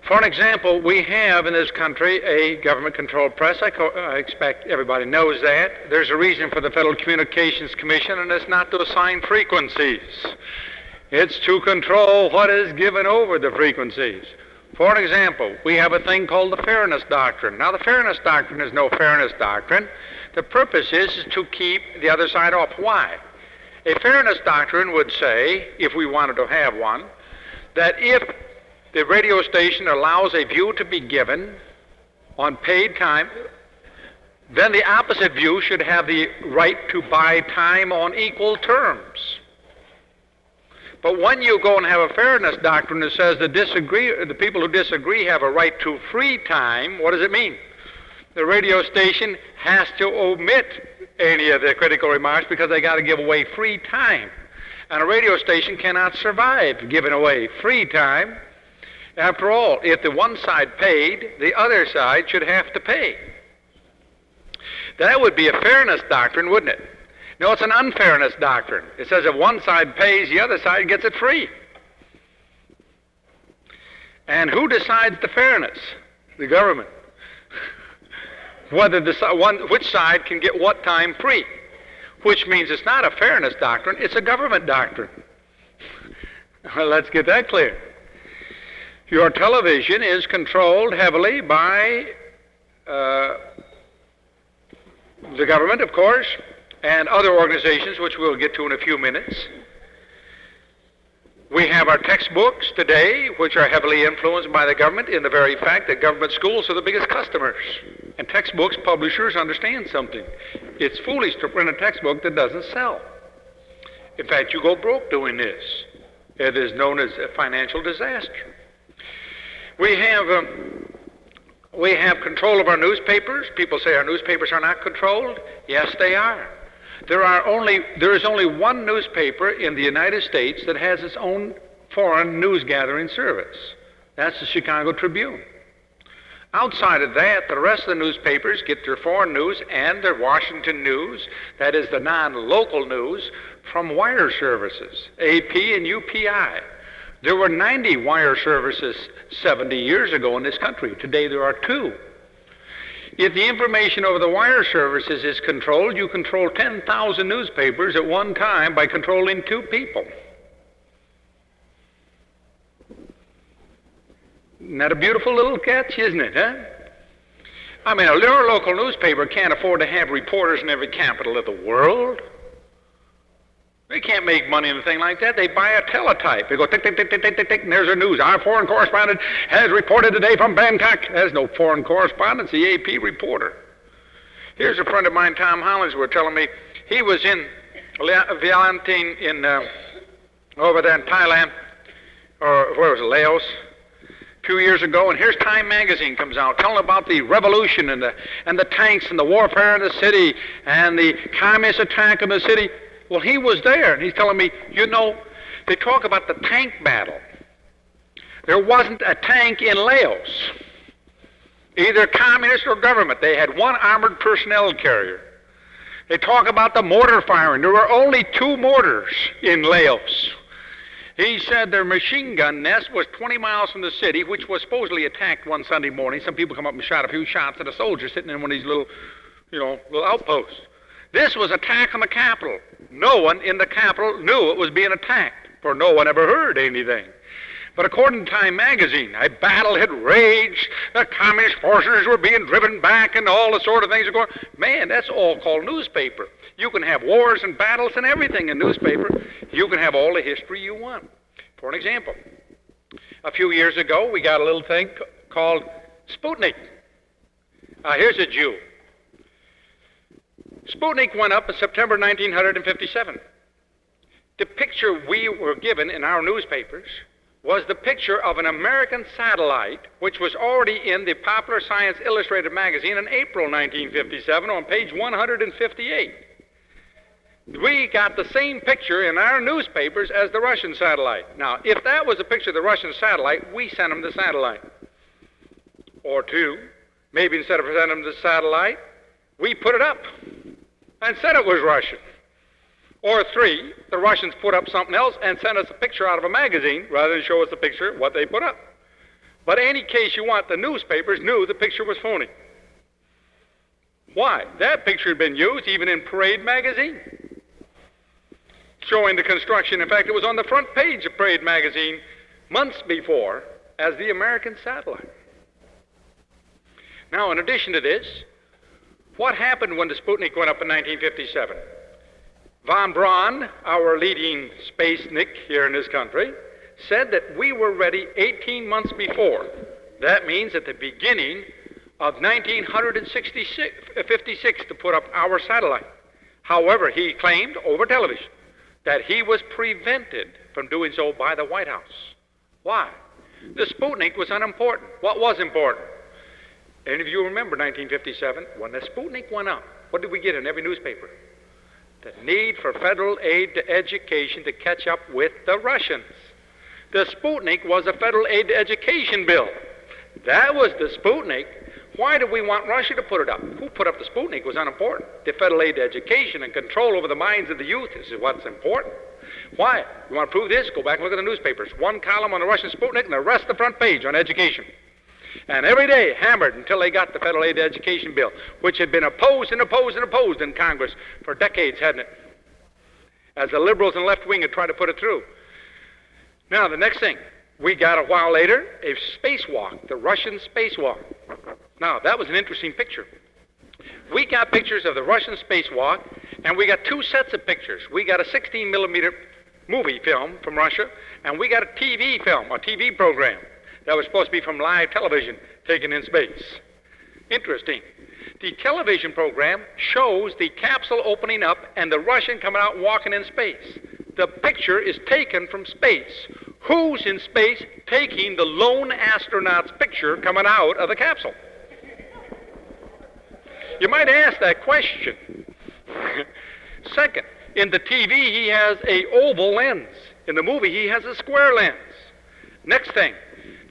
For an example, we have in this country a government-controlled press. I expect everybody knows that. There's a reason for the Federal Communications Commission, and it's not to assign frequencies. It's to control what is given over the frequencies. For an example, we have a thing called the Fairness Doctrine. Now, the Fairness Doctrine is no fairness doctrine. The purpose is to keep the other side off. Why? A Fairness Doctrine would say, if we wanted to have one, that if the radio station allows a view to be given on paid time, then the opposite view should have the right to buy time on equal terms. But when you go and have a fairness doctrine that says the people who disagree have a right to free time, what does it mean? The radio station has to omit any of the critical remarks because they got to give away free time. And a radio station cannot survive giving away free time. After all, if the one side paid, the other side should have to pay. That would be a fairness doctrine, wouldn't it? No, it's an unfairness doctrine. It says if one side pays, the other side gets it free. And who decides the fairness? The government. Whether which side can get what time free. Which means it's not a fairness doctrine, it's a government doctrine. Well, let's get that clear. Your television is controlled heavily by the government, of course, and other organizations, which we'll get to in a few minutes. We have our textbooks today, which are heavily influenced by the government in the very fact that government schools are the biggest customers. And textbooks publishers understand something. It's foolish to print a textbook that doesn't sell. In fact, you go broke doing this. It is known as a financial disaster. We have control of our newspapers. People say our newspapers are not controlled. Yes, they are. There is only one newspaper in the United States that has its own foreign news gathering service. That's the Chicago Tribune. Outside of that, the rest of the newspapers get their foreign news and their Washington news, that is the non-local news, from wire services, AP and UPI. There were 90 wire services 70 years ago in this country. Today there are 2. If the information over the wire services is controlled, you control 10,000 newspapers at one time by controlling 2 people. Isn't that a beautiful little catch, isn't it, huh? I mean, a local newspaper can't afford to have reporters in every capital of the world. They can't make money on a thing like that. They buy a teletype. They go tick, tick, tick, tick, tick, tick, tick, and there's their news. Our foreign correspondent has reported today from Bangkok. There's no foreign correspondent, the AP reporter. Here's a friend of mine, Tom Hollingsworth, telling me he was in Vientiane over there in Thailand, or where was it, Laos, a few years ago, and here's Time magazine comes out telling about the revolution and the tanks and the warfare in the city and the communist attack in the city. Well, he was there, and he's telling me, you know, they talk about the tank battle. There wasn't a tank in Laos, either communist or government. They had one armored personnel carrier. They talk about the mortar firing. There were only 2 mortars in Laos. He said their machine gun nest was 20 miles from the city, which was supposedly attacked one Sunday morning. Some people come up and shot a few shots at a soldier sitting in one of these little outposts. This was attack on the Capitol. No one in the Capitol knew it was being attacked, for no one ever heard anything. But according to Time magazine, a battle had raged, the communist forces were being driven back, and all the sort of things are going. Man, that's all called newspaper. You can have wars and battles and everything in newspaper. You can have all the history you want. For an example, a few years ago, we got a little thing called Sputnik. Here's a Jew. Sputnik went up in September 1957. The picture we were given in our newspapers was the picture of an American satellite, which was already in the Popular Science Illustrated magazine in April 1957 on page 158. We got the same picture in our newspapers as the Russian satellite. Now, if that was a picture of the Russian satellite, we sent them the satellite. Or 2, maybe instead of sending them the satellite, we put it up and said it was Russian. Or 3, the Russians put up something else and sent us a picture out of a magazine rather than show us a picture of what they put up. But any case you want, the newspapers knew the picture was phony. Why? That picture had been used even in Parade magazine, showing the construction. In fact, it was on the front page of Parade magazine months before as the American satellite. Now, in addition to this, what happened when the Sputnik went up in 1957? Von Braun, our leading spacenik here in this country, said that we were ready 18 months before. That means at the beginning of 1956 to put up our satellite. However, he claimed over television that he was prevented from doing so by the White House. Why? The Sputnik was unimportant. What was important? Any of you remember 1957? When the Sputnik went up, what did we get in every newspaper? The need for federal aid to education to catch up with the Russians. The Sputnik was a federal aid to education bill. That was the Sputnik. Why did we want Russia to put it up? Who put up the Sputnik was unimportant. The federal aid to education and control over the minds of the youth is what's important. Why? You want to prove this? Go back and look at the newspapers. One column on the Russian Sputnik and the rest of the front page on education. And every day hammered until they got the federal aid to education bill, which had been opposed and opposed and opposed in Congress for decades, hadn't it? As the liberals and left wing had tried to put it through. Now, the next thing, we got a while later a spacewalk, the Russian spacewalk. Now, that was an interesting picture. We got pictures of the Russian spacewalk, and we got two sets of pictures. We got a 16 millimeter movie film from Russia, and we got a TV film, a TV program that was supposed to be from live television taken in space. Interesting. The television program shows the capsule opening up and the Russian coming out walking in space. The picture is taken from space. Who's in space taking the lone astronaut's picture coming out of the capsule? You might ask that question. Second, in the TV he has a oval lens. In the movie he has a square lens. Next thing,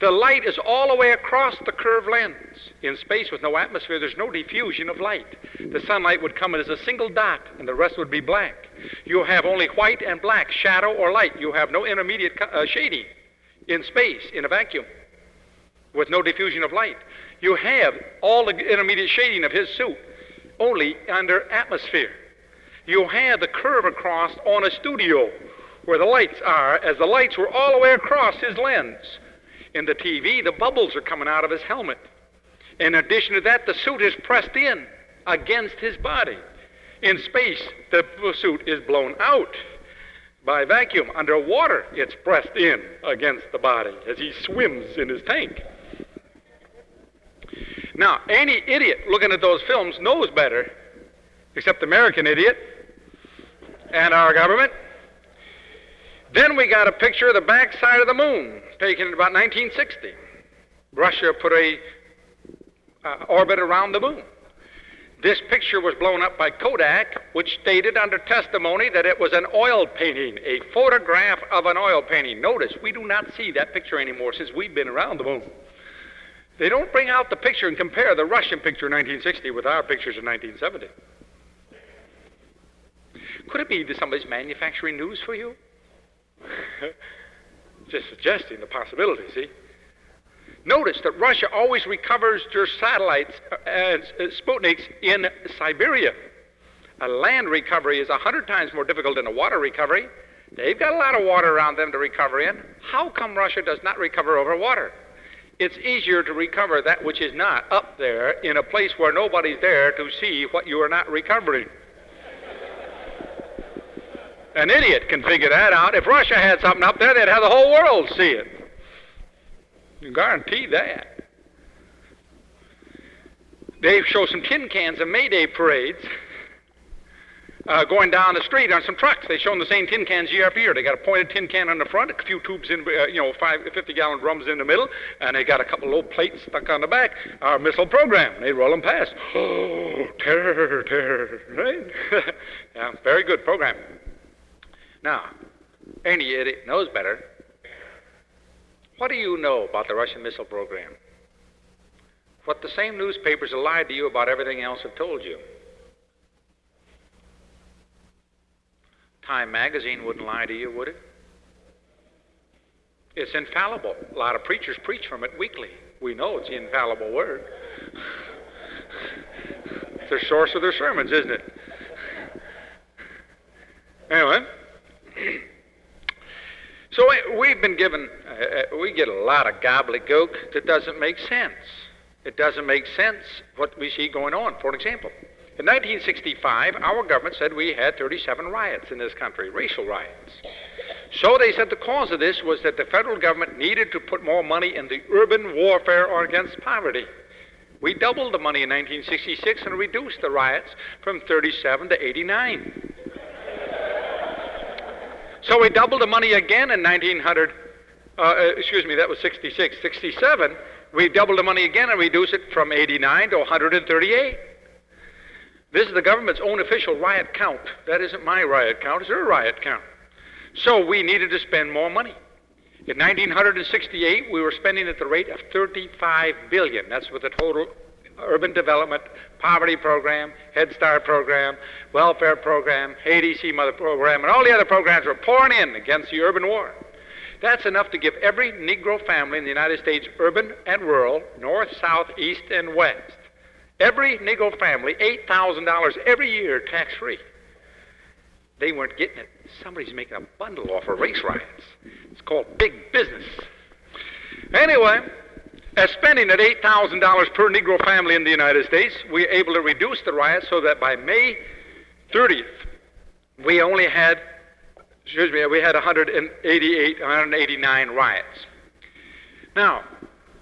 the light is all the way across the curved lens. In space with no atmosphere, there's no diffusion of light. The sunlight would come in as a single dot, and the rest would be black. You have only white and black, shadow or light. You have no intermediate shading in space, in a vacuum, with no diffusion of light. You have all the intermediate shading of his suit, only under atmosphere. You have the curve across on a studio, where the lights are, as the lights were all the way across his lens. In the TV, the bubbles are coming out of his helmet. In addition to that, the suit is pressed in against his body. In space, the suit is blown out by vacuum. Underwater, it's pressed in against the body as he swims in his tank. Now, any idiot looking at those films knows better, except the American idiot and our government. Then we got a picture of the backside of the moon, taken in about 1960. Russia put a orbit around the moon. This picture was blown up by Kodak, which stated under testimony that it was an oil painting, a photograph of an oil painting. Notice, we do not see that picture anymore since we've been around the moon. They don't bring out the picture and compare the Russian picture in 1960 with our pictures in 1970. Could it be that somebody's manufacturing news for you? Just suggesting the possibility, see? Notice that Russia always recovers their satellites and Sputniks in Siberia. A land recovery is 100 times more difficult than a water recovery. They've got a lot of water around them to recover in. How come Russia does not recover over water? It's easier to recover that which is not up there in a place where nobody's there to see what you are not recovering. An idiot can figure that out. If Russia had something up there, they'd have the whole world see it. You guarantee that. They show some tin cans of May Day parades going down the street on some trucks. They show them the same tin cans year after year. They got a pointed tin can on the front, a few tubes in, 50-gallon drums in the middle, and they got a couple of little plates stuck on the back. Our missile program. They roll them past. Oh, terror, terror, right? Yeah, very good program. Now, any idiot knows better. What do you know about the Russian missile program? What the same newspapers have lied to you about everything else have told you. Time magazine wouldn't lie to you, would it? It's infallible. A lot of preachers preach from it weekly. We know it's the infallible word. It's the source of their sermons, isn't it? Anyway, so we've been given, we get a lot of gobbledygook that doesn't make sense. It doesn't make sense what we see going on. For example, in 1965, our government said we had 37 riots in this country, racial riots. So they said the cause of this was that the federal government needed to put more money in the urban warfare against poverty. We doubled the money in 1966 and reduced the riots from 37 to 89. So we doubled the money again in that was 66. 67, we doubled the money again and reduced it from 89 to 138. This is the government's own official riot count. That isn't my riot count, it's their riot count. So we needed to spend more money. In 1968, we were spending at the rate of $35 billion. That's with the total urban development, poverty program, Head Start program, welfare program, ADC Mother program, and all the other programs were pouring in against the urban war. That's enough to give every Negro family in the United States, urban and rural, north, south, east, and west, every Negro family, $8,000 every year tax-free. They weren't getting it. Somebody's making a bundle off of race riots. It's called big business. Anyway, as spending at $8,000 per Negro family in the United States, we were able to reduce the riots so that by May 30th, we only had, we had 189 riots. Now,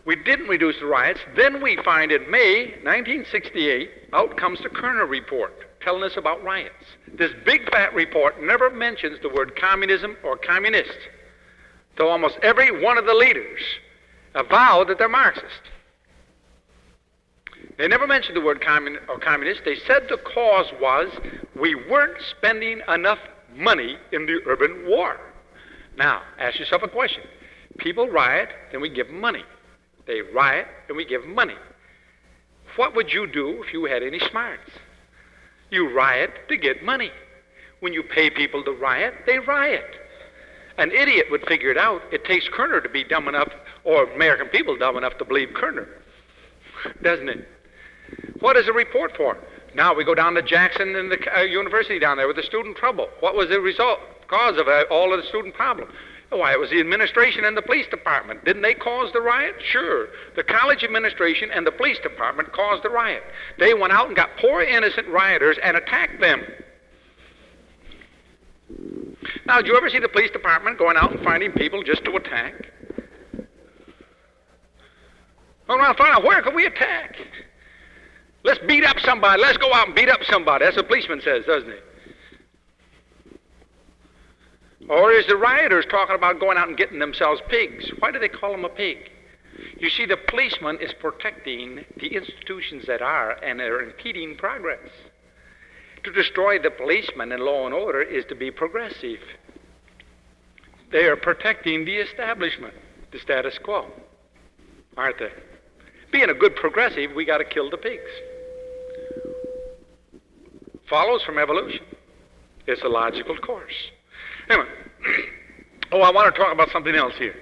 we didn't reduce the riots. Then we find in May 1968, out comes the Kerner report telling us about riots. This big fat report never mentions the word communism or communist, though almost every one of the leaders avowed that they're Marxist. They never mentioned the word communist. They said the cause was we weren't spending enough money in the urban war. Now, ask yourself a question. People riot, then we give them money. They riot, and we give them money. What would you do if you had any smarts? You riot to get money. When you pay people to riot, they riot. An idiot would figure it out. It takes Kerner to be dumb enough, or American people dumb enough to believe Kerner, doesn't it? What is a report for? Now we go down to Jackson and the university down there with the student trouble. What was the cause of all of the student problem? Why, it was the administration and the police department. Didn't they cause the riot? Sure. The college administration and the police department caused the riot. They went out and got poor innocent rioters and attacked them. Now, did you ever see the police department going out and finding people just to attack? Well, now find out, where can we attack? Let's beat up somebody. Let's go out and beat up somebody. That's what a policeman says, doesn't he? Or is the rioters talking about going out and getting themselves pigs? Why do they call them a pig? You see, the policeman is protecting the institutions that are and are impeding progress. To destroy the policeman and law and order is to be progressive. They are protecting the establishment, the status quo, aren't they? Being a good progressive, we got to kill the pigs. Follows from evolution. It's a logical course. Anyway, I want to talk about something else here.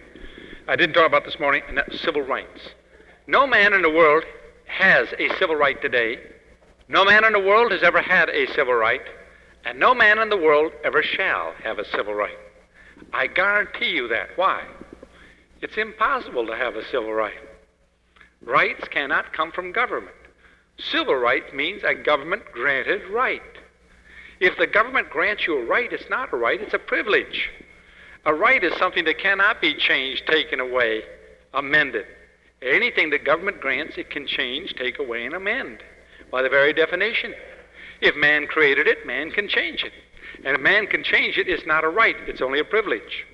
I didn't talk about this morning, and that's civil rights. No man in the world has a civil right today. No man in the world has ever had a civil right, and no man in the world ever shall have a civil right. I guarantee you that. Why? It's impossible to have a civil right. Rights cannot come from government. Civil right means a government-granted right. If the government grants you a right, it's not a right, it's a privilege. A right is something that cannot be changed, taken away, amended. Anything the government grants, it can change, take away, and amend, by the very definition. If man created it, man can change it. And if man can change it, it's not a right, it's only a privilege.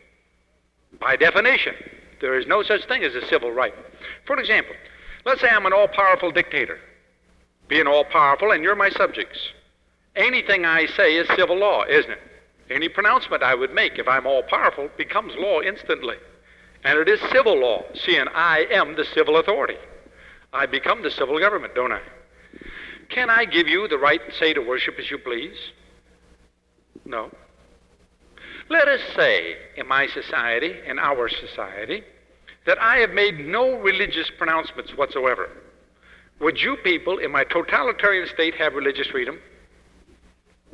By definition, there is no such thing as a civil right. For example, let's say I'm an all-powerful dictator. Being all-powerful, and you're my subjects. Anything I say is civil law, isn't it? Any pronouncement I would make if I'm all-powerful becomes law instantly. And it is civil law, seeing I am the civil authority. I become the civil government, don't I? Can I give you the right, say, to worship as you please? No. Let us say in my society, in our society, that I have made no religious pronouncements whatsoever. Would you people in my totalitarian state have religious freedom?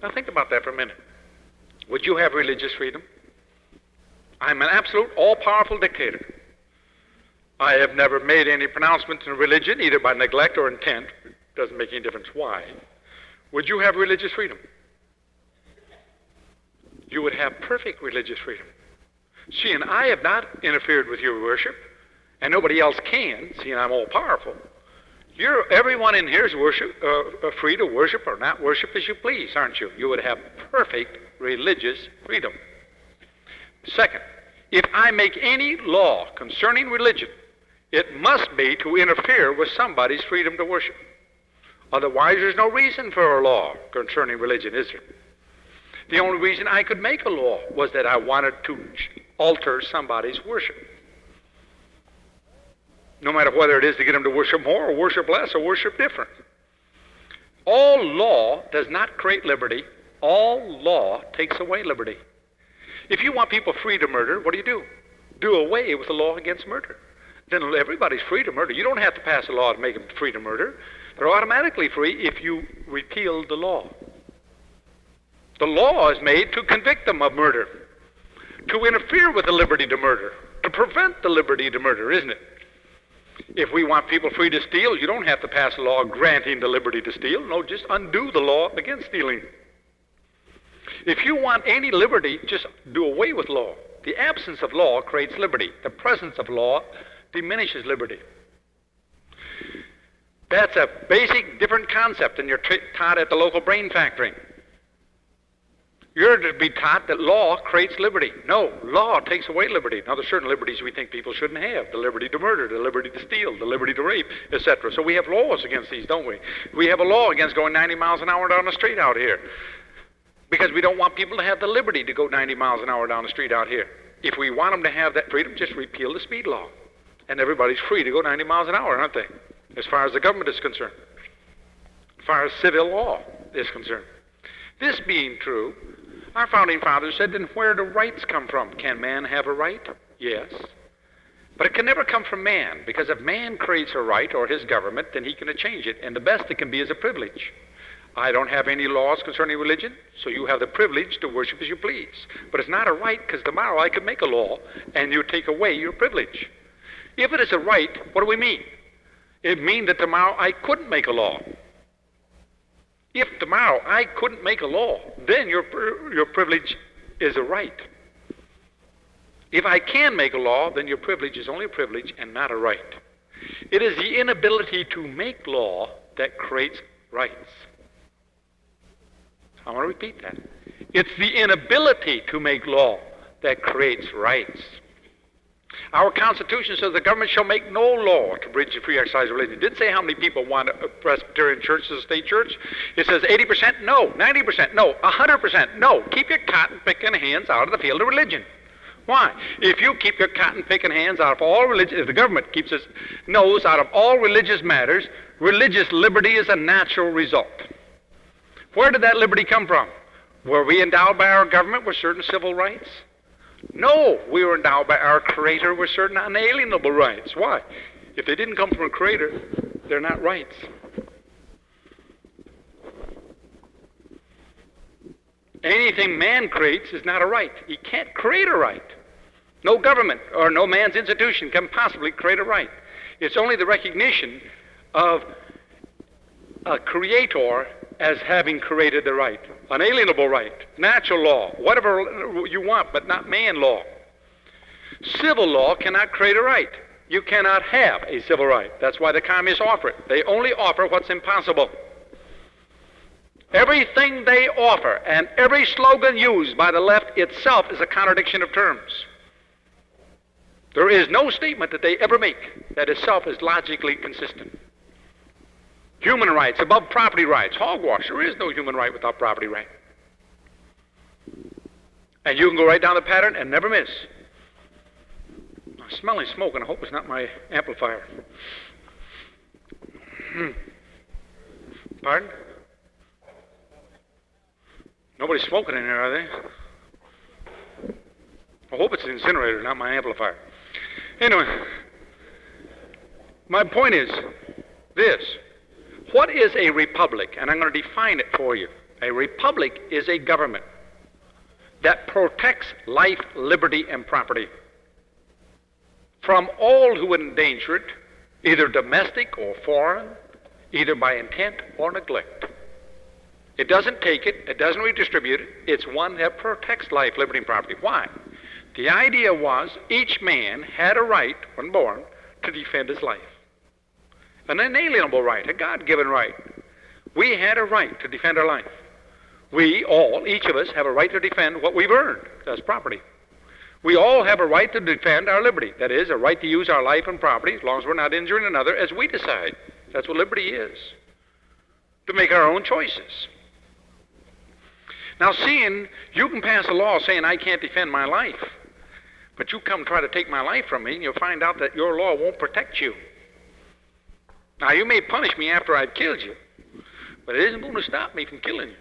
Now think about that for a minute. Would you have religious freedom? I'm an absolute all-powerful dictator. I have never made any pronouncements in religion, either by neglect or intent. It doesn't make any difference why. Would you have religious freedom? You would have perfect religious freedom. See, and I have not interfered with your worship, and nobody else can, seeing I'm all-powerful. Everyone in here is free to worship or not worship as you please, aren't you? You would have perfect religious freedom. Second, if I make any law concerning religion, it must be to interfere with somebody's freedom to worship. Otherwise, there's no reason for a law concerning religion, is there? The only reason I could make a law was that I wanted to alter somebody's worship. No matter whether it is to get them to worship more or worship less or worship different. All law does not create liberty. All law takes away liberty. If you want people free to murder, what do? Do away with the law against murder. Then everybody's free to murder. You don't have to pass a law to make them free to murder. They're automatically free if you repeal the law. The law is made to convict them of murder, to interfere with the liberty to murder, to prevent the liberty to murder, isn't it? If we want people free to steal, you don't have to pass a law granting the liberty to steal. No, just undo the law against stealing. If you want any liberty, just do away with law. The absence of law creates liberty. The presence of law diminishes liberty. That's a basic different concept than you're taught at the local brain factory. You're to be taught that law creates liberty. No, law takes away liberty. Now, there's certain liberties we think people shouldn't have. The liberty to murder, the liberty to steal, the liberty to rape, etc. So we have laws against these, don't we? We have a law against going 90 miles an hour down the street out here because we don't want people to have the liberty to go 90 miles an hour down the street out here. If we want them to have that freedom, just repeal the speed law. And everybody's free to go 90 miles an hour, aren't they? As far as the government is concerned. As far as civil law is concerned. This being true, our founding fathers said, then where do rights come from? Can man have a right? Yes. But it can never come from man, because if man creates a right, or his government, then he can change it. And the best it can be is a privilege. I don't have any laws concerning religion, so you have the privilege to worship as you please. But it's not a right, because tomorrow I could make a law, and you take away your privilege. If it is a right, what do we mean? It means that tomorrow I couldn't make a law. If tomorrow I couldn't make a law, then your privilege is a right. If I can make a law, then your privilege is only a privilege and not a right. It is the inability to make law that creates rights. I want to repeat that. It's the inability to make law that creates rights. Our Constitution says the government shall make no law to bridge the free exercise of religion. It didn't say how many people want a Presbyterian church as a state church. It says 80% no, 90% no, 100% no. Keep your cotton-picking hands out of the field of religion. Why? If you keep your cotton-picking hands out of all religion, if the government keeps its nose out of all religious matters, religious liberty is a natural result. Where did that liberty come from? Were we endowed by our government with certain civil rights? No, we were endowed by our Creator with certain unalienable rights. Why? If they didn't come from a Creator, they're not rights. Anything man creates is not a right. He can't create a right. No government or no man's institution can possibly create a right. It's only the recognition of a Creator as having created the right. Unalienable right, natural law, whatever you want, but not man law. Civil law cannot create a right. You cannot have a civil right. That's why the communists offer it. They only offer what's impossible. Everything they offer and every slogan used by the left itself is a contradiction of terms. There is no statement that they ever make that itself is logically consistent. Human rights above property rights. Hogwash. There is no human right without property right. And you can go right down the pattern and never miss. I'm smelling smoke, and I hope it's not my amplifier. Pardon? Nobody's smoking in here, are they? I hope it's the incinerator, not my amplifier. Anyway, my point is this. What is a republic? And I'm going to define it for you. A republic is a government that protects life, liberty, and property from all who would endanger it, either domestic or foreign, either by intent or neglect. It doesn't take it, it doesn't redistribute it, it's one that protects life, liberty, and property. Why? The idea was each man had a right, when born, to defend his life. An inalienable right, a God-given right. We had a right to defend our life. We all, each of us, have a right to defend what we've earned. That's property. We all have a right to defend our liberty. That is, a right to use our life and property, as long as we're not injuring another, as we decide. That's what liberty is. To make our own choices. Now, seeing you can pass a law saying I can't defend my life, but you come try to take my life from me, and you'll find out that your law won't protect you. Now, you may punish me after I've killed you, but it isn't going to stop me from killing you.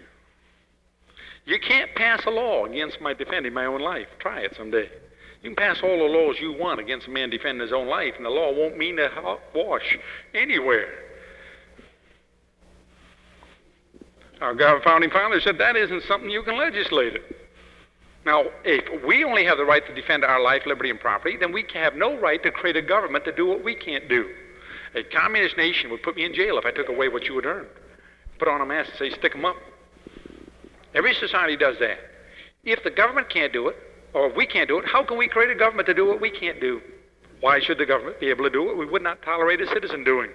You can't pass a law against my defending my own life. Try it someday. You can pass all the laws you want against a man defending his own life, and the law won't mean a hot wash anywhere. Our founding fathers said that isn't something you can legislate it. Now, if we only have the right to defend our life, liberty, and property, then we have no right to create a government to do what we can't do. A communist nation would put me in jail if I took away what you had earned. Put on a mask and say, stick 'em up. Every society does that. If the government can't do it, or we can't do it, how can we create a government to do what we can't do? Why should the government be able to do what we would not tolerate a citizen doing?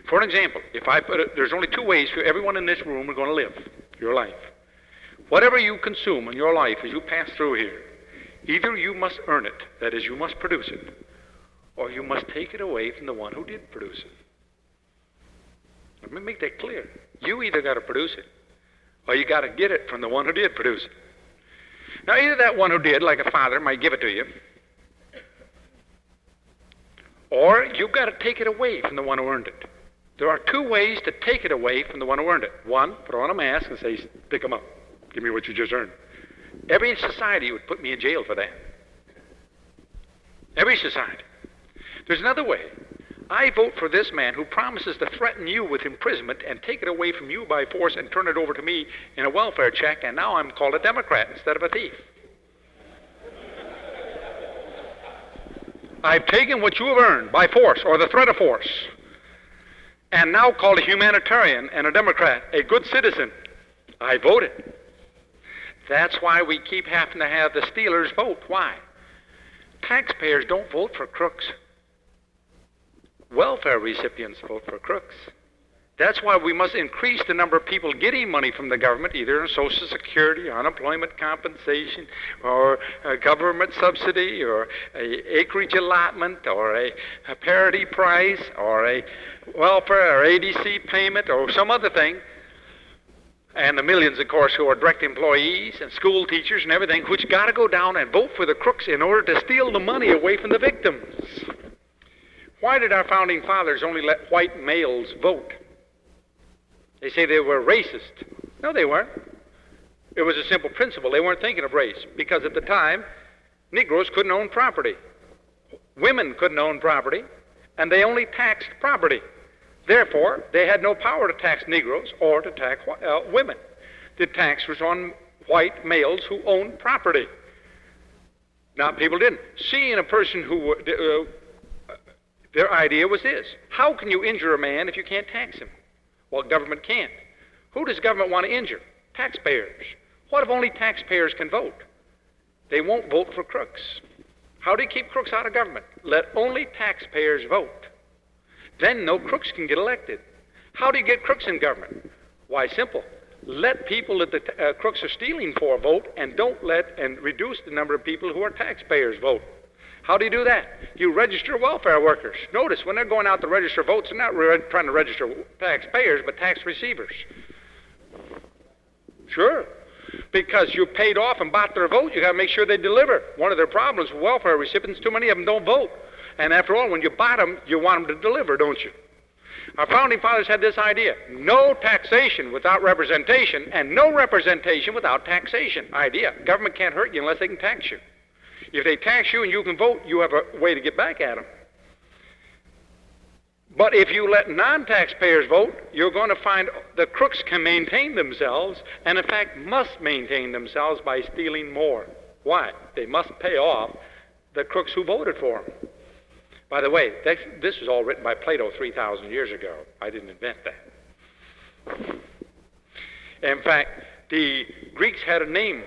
For an example, if I put it, there's only two ways for everyone in this room are going to live your life. Whatever you consume in your life as you pass through here, either you must earn it, that is, you must produce it, or you must take it away from the one who did produce it. Let me make that clear. You either got to produce it, or you got to get it from the one who did produce it. Now, either that one who did, like a father, might give it to you, or you've got to take it away from the one who earned it. There are two ways to take it away from the one who earned it. One, put on a mask and say, stick 'em up. Give me what you just earned. Every society would put me in jail for that. Every society. There's another way. I vote for this man who promises to threaten you with imprisonment and take it away from you by force and turn it over to me in a welfare check, and now I'm called a Democrat instead of a thief. I've taken what you have earned by force or the threat of force, and now called a humanitarian and a Democrat, a good citizen. I voted. That's why we keep having to have the Steelers vote. Why? Taxpayers don't vote for crooks. Welfare recipients vote for crooks. That's why we must increase the number of people getting money from the government, either in Social Security, unemployment compensation, or a government subsidy, or a acreage allotment, or a parity price, or a welfare or ADC payment, or some other thing. And the millions, of course, who are direct employees and school teachers and everything, which got to go down and vote for the crooks in order to steal the money away from the victims. Why did our founding fathers only let white males vote? They say they were racist. No, they weren't. It was a simple principle. They weren't thinking of race, because at the time, Negroes couldn't own property. Women couldn't own property, and they only taxed property. Therefore, they had no power to tax Negroes or to tax women. The tax was on white males who owned property. Now, people didn't. Seeing a person who... their idea was this: how can you injure a man if you can't tax him? Well, government can't. Who does government want to injure? Taxpayers. What if only taxpayers can vote? They won't vote for crooks. How do you keep crooks out of government? Let only taxpayers vote. Then no crooks can get elected. How do you get crooks in government? Why, simple. Let people that the crooks are stealing for vote, and don't let and reduce the number of people who are taxpayers vote. How do you do that? You register welfare workers. Notice, when they're going out to register votes, they're not trying to register taxpayers, but tax receivers. Sure. Because you paid off and bought their vote, you got to make sure they deliver. One of their problems with welfare recipients, too many of them don't vote. And after all, when you buy them, you want them to deliver, don't you? Our founding fathers had this idea: no taxation without representation, and no representation without taxation. Idea. Government can't hurt you unless they can tax you. If they tax you and you can vote, you have a way to get back at them. But if you let non-taxpayers vote, you're going to find the crooks can maintain themselves, and in fact must maintain themselves by stealing more. Why? They must pay off the crooks who voted for them. By the way, this was all written by Plato 3,000 years ago. I didn't invent that. In fact, the Greeks had a name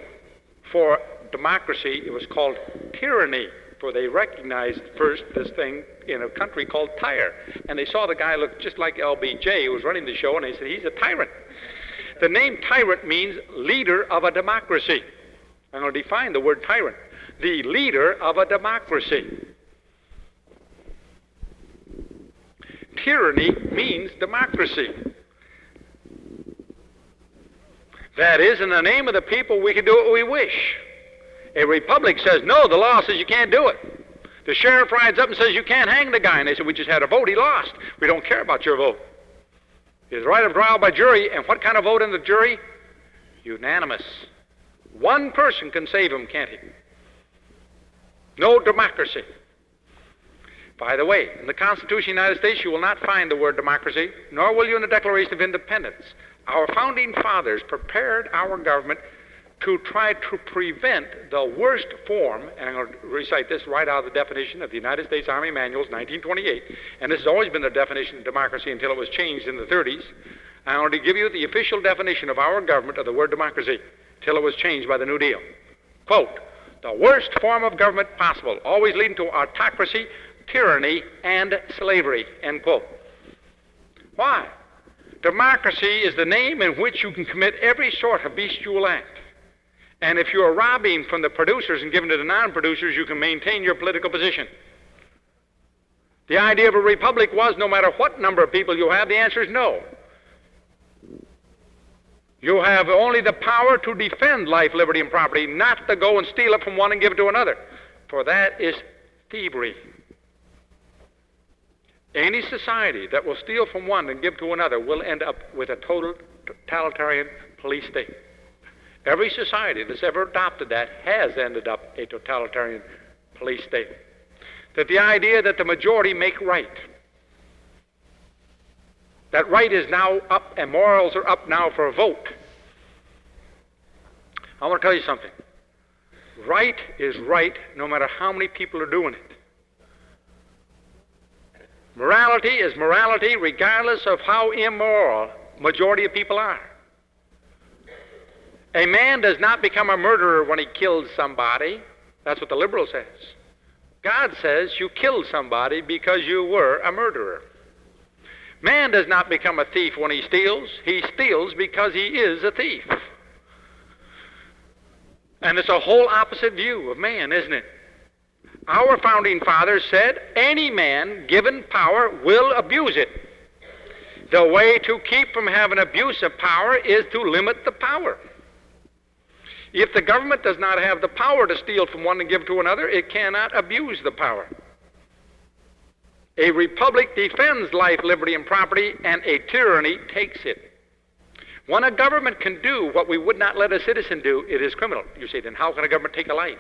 for democracy. It was called tyranny, for they recognized first this thing in a country called Tyre. And they saw the guy look just like LBJ who was running the show, and they said, he's a tyrant. The name tyrant means leader of a democracy. I'm going to define the word tyrant. The leader of a democracy. Tyranny means democracy. That is, in the name of the people, we can do what we wish. A republic says, no, the law says you can't do it. The sheriff rides up and says, you can't hang the guy. And they say, we just had a vote, he lost. We don't care about your vote. His right of trial by jury, and what kind of vote in the jury? Unanimous. One person can save him, can't he? No democracy. By the way, in the Constitution of the United States, you will not find the word democracy, nor will you in the Declaration of Independence. Our founding fathers prepared our government to try to prevent the worst form, and I'm going to recite this right out of the definition of the United States Army Manuals, 1928, and this has always been the definition of democracy until it was changed in the 30s. I'm going to give you the official definition of our government of the word democracy till it was changed by the New Deal. Quote, the worst form of government possible, always leading to autocracy, tyranny, and slavery, end quote. Why? Democracy is the name in which you can commit every sort of bestial act. And if you're robbing from the producers and giving to the non-producers, you can maintain your political position. The idea of a republic was no matter what number of people you have, the answer is no. You have only the power to defend life, liberty, and property, not to go and steal it from one and give it to another. For that is thievery. Any society that will steal from one and give to another will end up with a total totalitarian police state. Every society that's ever adopted that has ended up a totalitarian police state. That the idea that the majority make right, that right is now up and morals are up now for a vote. I want to tell you something. Right is right no matter how many people are doing it. Morality is morality regardless of how immoral majority of people are. A man does not become a murderer when he kills somebody. That's what the liberal says. God says you killed somebody because you were a murderer. Man does not become a thief when he steals. He steals because he is a thief. And it's a whole opposite view of man, isn't it? Our founding fathers said any man given power will abuse it. The way to keep from having abuse of power is to limit the power. If the government does not have the power to steal from one and give to another, it cannot abuse the power. A republic defends life, liberty, and property, and a tyranny takes it. When a government can do what we would not let a citizen do, it is criminal. You say, then how can a government take a life?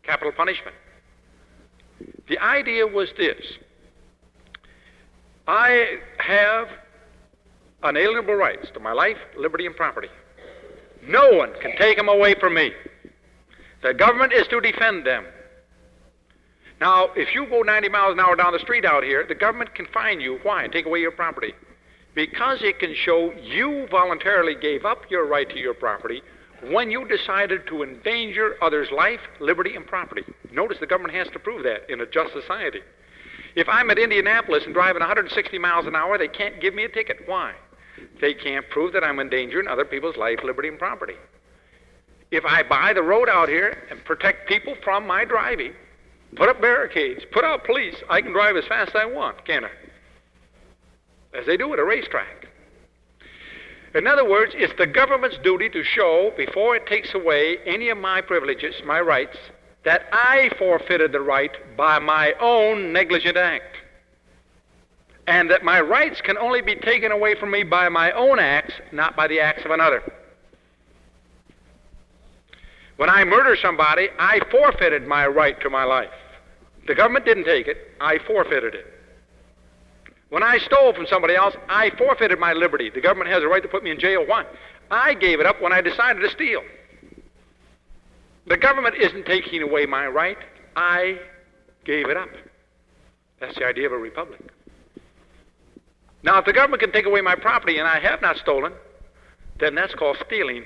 Capital punishment. The idea was this. I have unalienable rights to my life, liberty, and property. No one can take them away from me. The government is to defend them. Now, if you go 90 miles an hour down the street out here, the government can fine you. Why? Take away your property. Because it can show you voluntarily gave up your right to your property when you decided to endanger others' life, liberty, and property. Notice the government has to prove that in a just society. If I'm at Indianapolis and driving 160 miles an hour, they can't give me a ticket. Why? They can't prove that I'm endangering other people's life, liberty, and property. If I buy the road out here and protect people from my driving, put up barricades, put out police, I can drive as fast as I want, can't I? As they do at a racetrack. In other words, it's the government's duty to show, before it takes away any of my privileges, my rights, that I forfeited the right by my own negligent act. And that my rights can only be taken away from me by my own acts, not by the acts of another. When I murder somebody, I forfeited my right to my life. The government didn't take it, I forfeited it. When I stole from somebody else, I forfeited my liberty. The government has a right to put me in jail. Why? I gave it up when I decided to steal. The government isn't taking away my right, I gave it up. That's the idea of a republic. Now, if the government can take away my property and I have not stolen, then that's called stealing,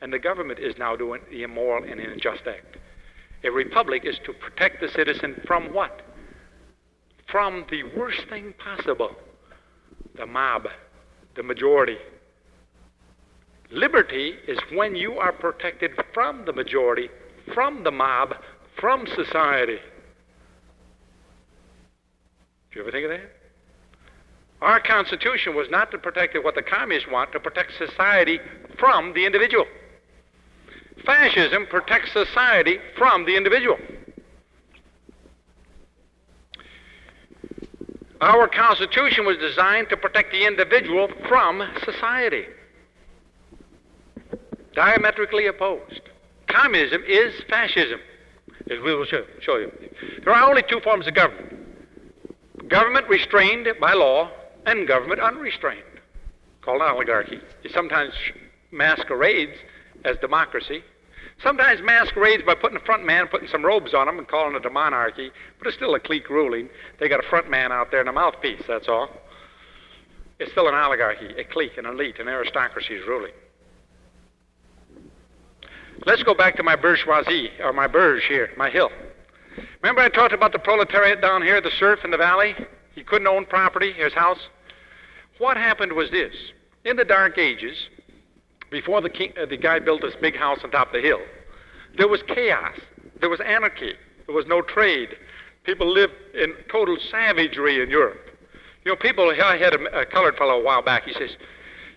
and the government is now doing the immoral and unjust act. A republic is to protect the citizen from what? From the worst thing possible, the mob, the majority. Liberty is when you are protected from the majority, from the mob, from society. Did you ever think of that? Our Constitution was not to protect what the communists want, to protect society from the individual. Fascism protects society from the individual. Our Constitution was designed to protect the individual from society. Diametrically opposed. Communism is fascism, as we will show you. There are only two forms of government. Government restrained by law and government unrestrained, called oligarchy. It sometimes masquerades as democracy. Sometimes masquerades by putting a front man, putting some robes on him and calling it a monarchy, but it's still a clique ruling. They got a front man out there and a mouthpiece, that's all. It's still an oligarchy, a clique, an elite, an aristocracy is ruling. Let's go back to my bourgeoisie, or my Birch here, my hill. Remember I talked about the proletariat down here, the serf in the valley? He couldn't own property, his house. What happened was this. In the Dark Ages, before the guy built this big house on top of the hill, there was chaos. There was anarchy. There was no trade. People lived in total savagery in Europe. You know, people, I had a colored fellow a while back. He says,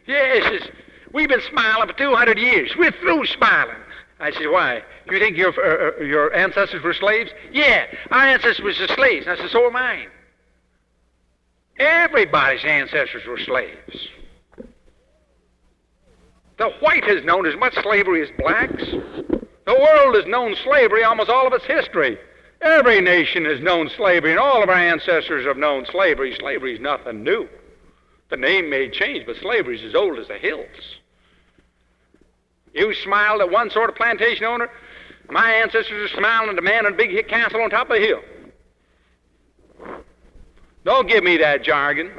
yes, we've been smiling for 200 years. We're through smiling. I said, why? You think your ancestors were slaves? Yeah, our ancestors were slaves. And I said, so are mine. Everybody's ancestors were slaves. The white has known as much slavery as blacks. The world has known slavery almost all of its history. Every nation has known slavery, and all of our ancestors have known slavery. Slavery is nothing new. The name may change, but slavery is as old as the hills. You smiled at one sort of plantation owner. My ancestors are smiling at a man in a big castle on top of a hill. Don't give me that jargon.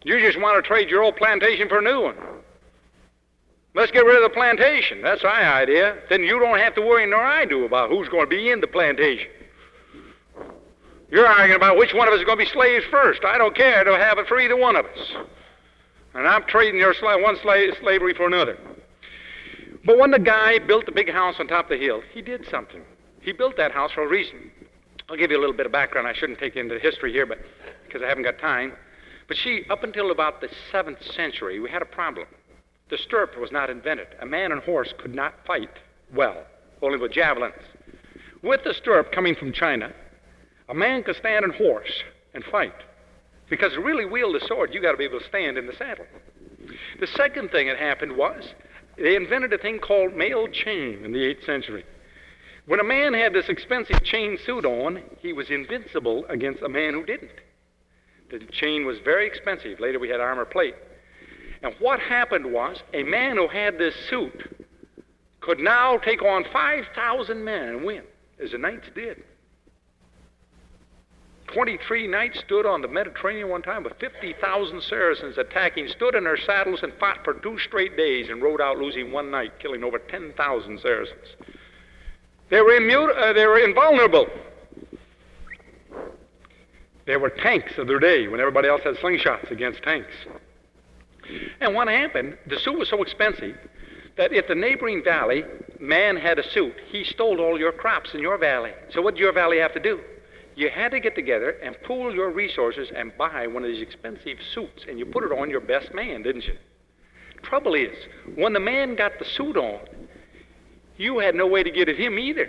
You just want to trade your old plantation for a new one. Let's get rid of the plantation. That's my idea. Then you don't have to worry, nor I do, about who's going to be in the plantation. You're arguing about which one of us is going to be slaves first. I don't care to have it for either one of us. And I'm trading your slavery for another. But when the guy built the big house on top of the hill, he did something. He built that house for a reason. I'll give you a little bit of background. I shouldn't take you into history here, but because I haven't got time. But up until about the 7th century, we had a problem. The stirrup was not invented. A man and horse could not fight well, only with javelins. With the stirrup coming from China, a man could stand on horse and fight. Because to really wield the sword, you got to be able to stand in the saddle. The second thing that happened was they invented a thing called mail chain in the 8th century. When a man had this expensive chain suit on, he was invincible against a man who didn't. The chain was very expensive. Later we had armor plate. And what happened was a man who had this suit could now take on 5,000 men and win, as the knights did. 23 knights stood on the Mediterranean one time with 50,000 Saracens attacking, stood in their saddles and fought for 2 straight days and rode out losing one night, killing over 10,000 Saracens. They were invulnerable. They were tanks of their day when everybody else had slingshots against tanks. And what happened, the suit was so expensive that if the neighboring valley man had a suit, he stole all your crops in your valley. So what did your valley have to do? You had to get together and pool your resources and buy one of these expensive suits, and you put it on your best man, didn't you? Trouble is, when the man got the suit on, you had no way to get at him either.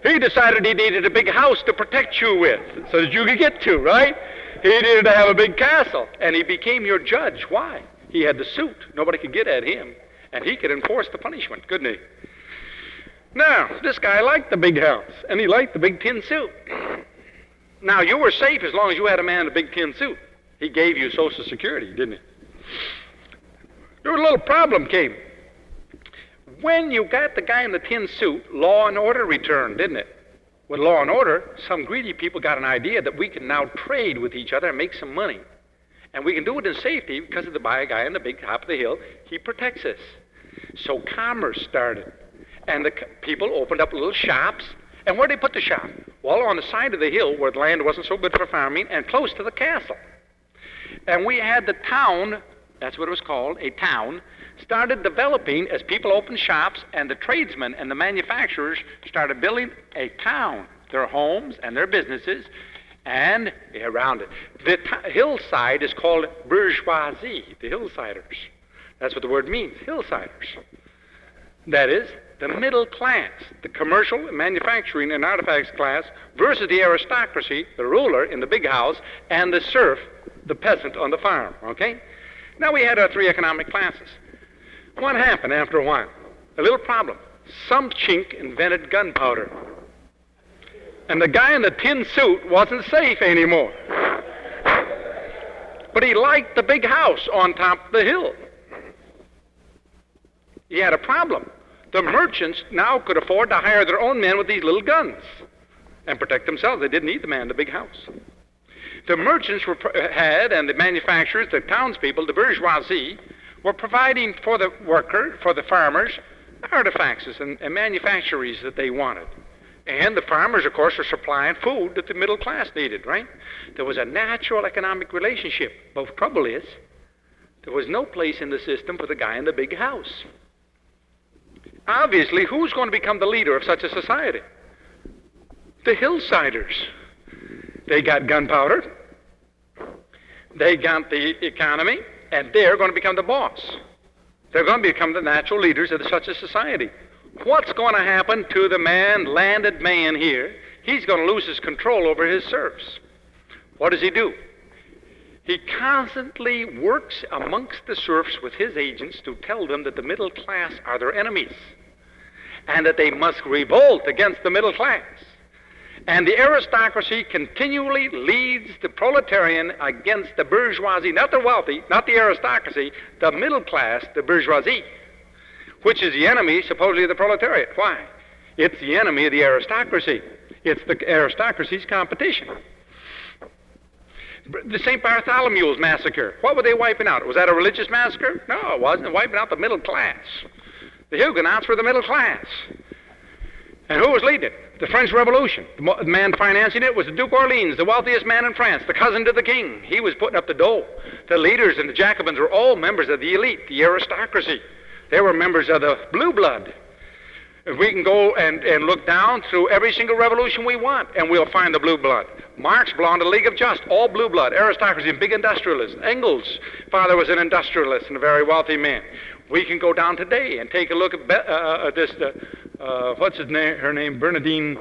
He decided he needed a big house to protect you with, so that you could get to, right? He needed to have a big castle, and he became your judge. Why? He had the suit. Nobody could get at him. And he could enforce the punishment, couldn't he? Now, this guy liked the big house, and he liked the big tin suit. Now, you were safe as long as you had a man in a big tin suit. He gave you Social Security, didn't he? There was a little problem came. When you got the guy in the tin suit, law and order returned, didn't it? With law and order, some greedy people got an idea that we can now trade with each other and make some money. And we can do it in safety because of the guy on the big top of the hill. He protects us. So commerce started. And the people opened up little shops. And where'd they put the shop? Well, on the side of the hill where the land wasn't so good for farming and close to the castle. And we had the town, that's what it was called, a town, started developing as people opened shops and the tradesmen and the manufacturers started building a town, their homes and their businesses, and around it. The hillside is called bourgeoisie, the hillsiders. That's what the word means, hillsiders. That is, the middle class, the commercial, manufacturing, and artifacts class versus the aristocracy, the ruler in the big house, and the serf, the peasant on the farm, okay? Now we had our three economic classes. What happened after a while? A little problem. Some chink invented gunpowder. And the guy in the tin suit wasn't safe anymore. But he liked the big house on top of the hill. He had a problem. The merchants now could afford to hire their own men with these little guns and protect themselves. They didn't need the man in the big house. The merchants and the manufacturers, the townspeople, the bourgeoisie, were providing for the worker, for the farmers, artifacts and manufactories that they wanted. And the farmers, of course, were supplying food that the middle class needed, right? There was a natural economic relationship. But the trouble is, there was no place in the system for the guy in the big house. Obviously, who's going to become the leader of such a society? The hillsiders. They got gunpowder, they got the economy, and they're going to become the boss. They're going to become the natural leaders of such a society. What's going to happen to the landed man here? He's going to lose his control over his serfs. What does he do? He constantly works amongst the serfs with his agents to tell them that the middle class are their enemies and that they must revolt against the middle class. And the aristocracy continually leads the proletarian against the bourgeoisie, not the wealthy, not the aristocracy, the middle class, the bourgeoisie, which is the enemy, supposedly, of the proletariat. Why? It's the enemy of the aristocracy. It's the aristocracy's competition. The St. Bartholomew's massacre, what were they wiping out? Was that a religious massacre? No, it wasn't. Wiping out the middle class. The Huguenots were the middle class. And who was leading it? The French Revolution. The man financing it was the Duke Orleans, the wealthiest man in France, the cousin to the king. He was putting up the dough. The leaders and the Jacobins were all members of the elite, the aristocracy. They were members of the blue blood. If we can go and look down through every single revolution we want, and we'll find the blue blood. Marx belonged to the League of Just, all blue blood, aristocracy, and big industrialists. Engels' father was an industrialist and a very wealthy man. We can go down today and take a look at what's his name? Her name, Bernadine.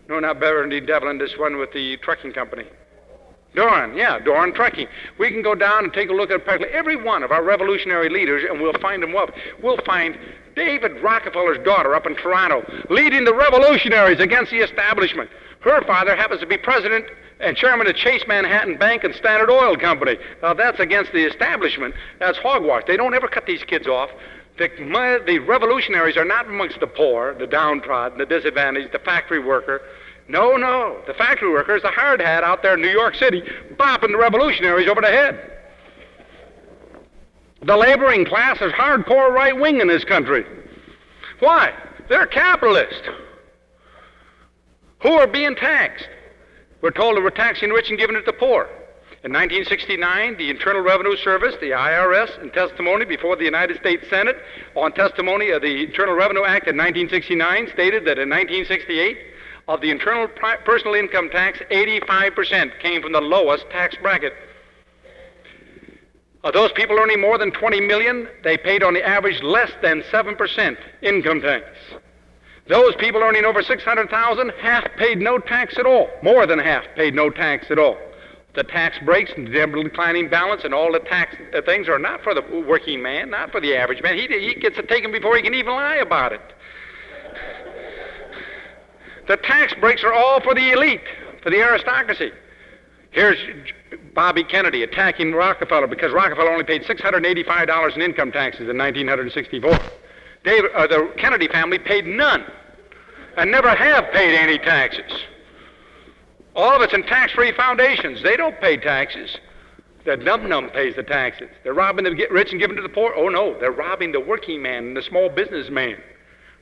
No, not Bernadine Devlin. This one with the trucking company. Doran, yeah, Doran Trucking. We can go down and take a look at practically every one of our revolutionary leaders, and we'll find them wealthy. We'll find David Rockefeller's daughter up in Toronto leading the revolutionaries against the establishment. Her father happens to be president and chairman of Chase Manhattan Bank and Standard Oil Company. Now, that's against the establishment. That's hogwash. They don't ever cut these kids off. The revolutionaries are not amongst the poor, the downtrodden, the disadvantaged, the factory worker. No, no. The factory worker is the hard hat out there in New York City bopping the revolutionaries over the head. The laboring class is hardcore right-wing in this country. Why? They're capitalists who are being taxed. We're told that we're taxing the rich and giving it to the poor. In 1969, the Internal Revenue Service, the IRS, in testimony before the United States Senate on testimony of the Internal Revenue Act in 1969 stated that in 1968, of the internal personal income tax, 85% came from the lowest tax bracket. Of those people earning more than $20 million, they paid on the average less than 7% income tax. Those people earning over $600,000, half paid no tax at all. More than half paid no tax at all. The tax breaks and the declining balance and all the tax things are not for the working man, not for the average man. He gets it taken before he can even lie about it. The tax breaks are all for the elite, for the aristocracy. Here's Bobby Kennedy attacking Rockefeller because Rockefeller only paid $685 in income taxes in 1964. The Kennedy family paid none and never have paid any taxes. All of it's in tax-free foundations. They don't pay taxes. The num-num pays the taxes. They're robbing to get rich and giving to the poor. Oh, no, they're robbing the working man and the small businessman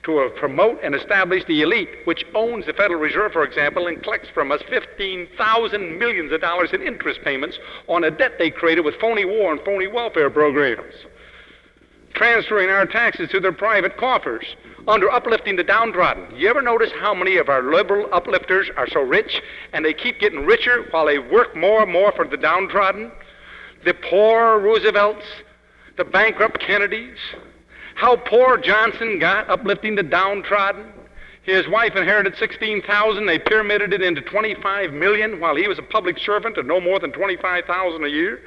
to promote and establish the elite, which owns the Federal Reserve, for example, and collects from us 15,000 millions of dollars in interest payments on a debt they created with phony war and phony welfare programs, transferring our taxes to their private coffers, under uplifting the downtrodden. You ever notice how many of our liberal uplifters are so rich, and they keep getting richer while they work more and more for the downtrodden? The poor Roosevelts, the bankrupt Kennedys. How poor Johnson got uplifting the downtrodden. His wife inherited $16,000. They pyramided it into $25 million while he was a public servant of no more than $25,000 a year.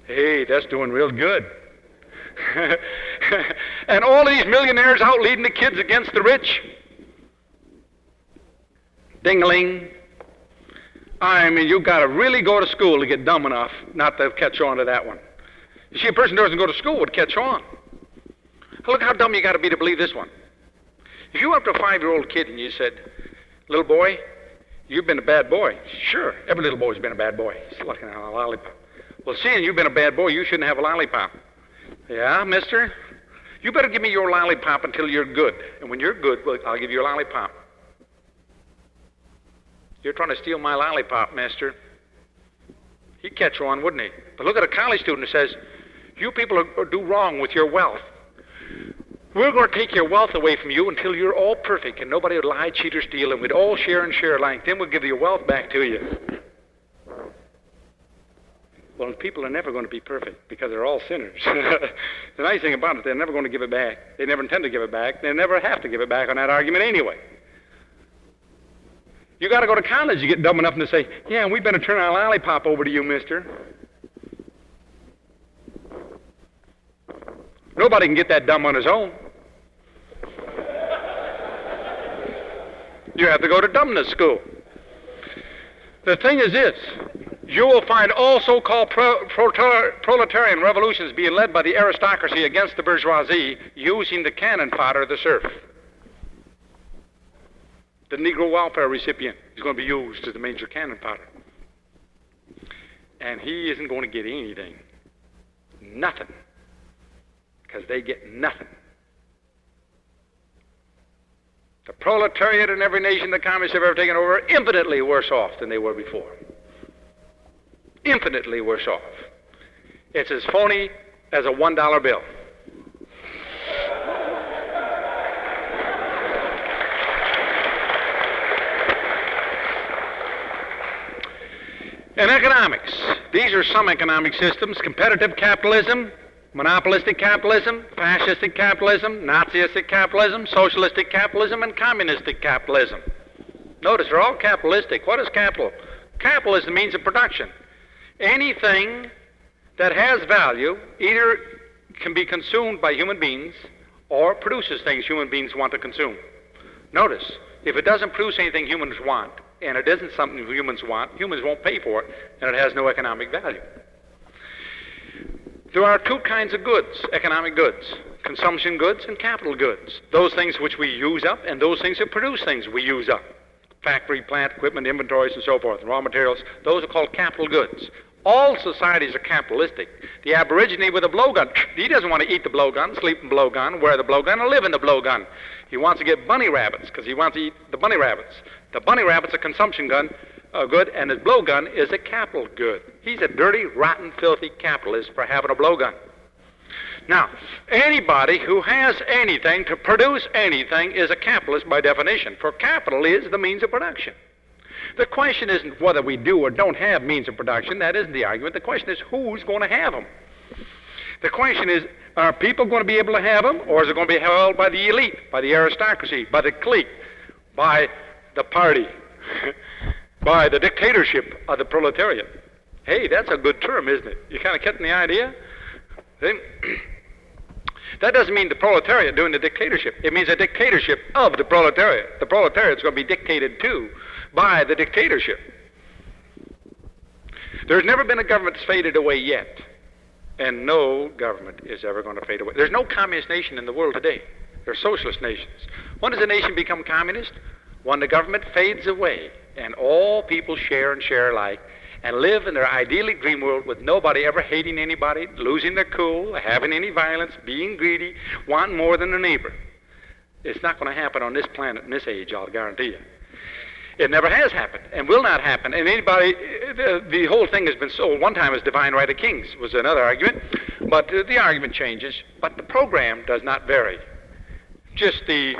Hey, that's doing real good. And all these millionaires out leading the kids against the rich. Ding-a-ling. I mean, you got to really go to school to get dumb enough not to catch on to that one. You see, a person who doesn't go to school would catch on. Look how dumb you got to be to believe this one. If you went up to a 5-year-old kid and you said, "Little boy, you've been a bad boy." Sure, every little boy's been a bad boy. He's looking at a lollipop. Well, seeing you've been a bad boy, you shouldn't have a lollipop. Yeah, mister? You better give me your lollipop until you're good. And when you're good, well, I'll give you a lollipop. You're trying to steal my lollipop, mister. He'd catch on, wouldn't he? But look at a college student who says, "You people do wrong with your wealth. We're going to take your wealth away from you until you're all perfect and nobody would lie, cheat, or steal, and we'd all share and share alike. Then we'll give your wealth back to you." Well, people are never going to be perfect because they're all sinners. The nice thing about it, they're never going to give it back. They never intend to give it back. They never have to give it back on that argument anyway. You got to go to college to get dumb enough to say, "Yeah, we better turn our lollipop over to you, mister." Nobody can get that dumb on his own. You have to go to dumbness school. The thing is this. You will find all so-called proletarian revolutions being led by the aristocracy against the bourgeoisie using the cannon fodder of the serf. The Negro welfare recipient is going to be used as the major cannon fodder. And he isn't going to get anything. Nothing. Because they get nothing. The proletariat in every nation the communists have ever taken over are infinitely worse off than they were before. Infinitely worse off. It's as phony as a $1 bill. In economics, these are some economic systems: competitive capitalism, monopolistic capitalism, fascistic capitalism, Nazistic capitalism, socialistic capitalism, and communistic capitalism. Notice they're all capitalistic. What is capital? Capital is the means of production. Anything that has value either can be consumed by human beings or produces things human beings want to consume. Notice, if it doesn't produce anything humans want, and it isn't something humans want, humans won't pay for it, and it has no economic value. There are two kinds of goods, economic goods: consumption goods and capital goods. Those things which we use up and those things that produce things we use up. Factory, plant, equipment, inventories, and so forth, raw materials, those are called capital goods. All societies are capitalistic. The aborigine with a blowgun, he doesn't want to eat the blowgun, sleep in the blowgun, wear the blowgun, or live in the blowgun. He wants to get bunny rabbits because he wants to eat the bunny rabbits. The bunny rabbit's a consumption good, and his blowgun is a capital good. He's a dirty, rotten, filthy capitalist for having a blowgun. Now, anybody who has anything to produce anything is a capitalist by definition, for capital is the means of production. The question isn't whether we do or don't have means of production. That isn't the argument. The question is who's going to have them. The question is, are people going to be able to have them, or is it going to be held by the elite, by the aristocracy, by the clique, by the party, by the dictatorship of the proletariat? Hey, that's a good term, isn't it? You kind of getting the idea? See? That doesn't mean the proletariat doing the dictatorship. It means a dictatorship of the proletariat. The proletariat is going to be dictated to by the dictatorship. There's never been a government that's faded away yet, and no government is ever going to fade away. There's no communist nation in the world today. They're socialist nations. When does a nation become communist? When the government fades away and all people share and share alike and live in their idyllic dream world with nobody ever hating anybody, losing their cool, having any violence, being greedy, wanting more than their neighbor. It's not going to happen on this planet in this age, I'll guarantee you. It never has happened and will not happen. And anybody, the whole thing has been sold. One time as divine right of kings was another argument, but the argument changes, but the program does not vary. Just the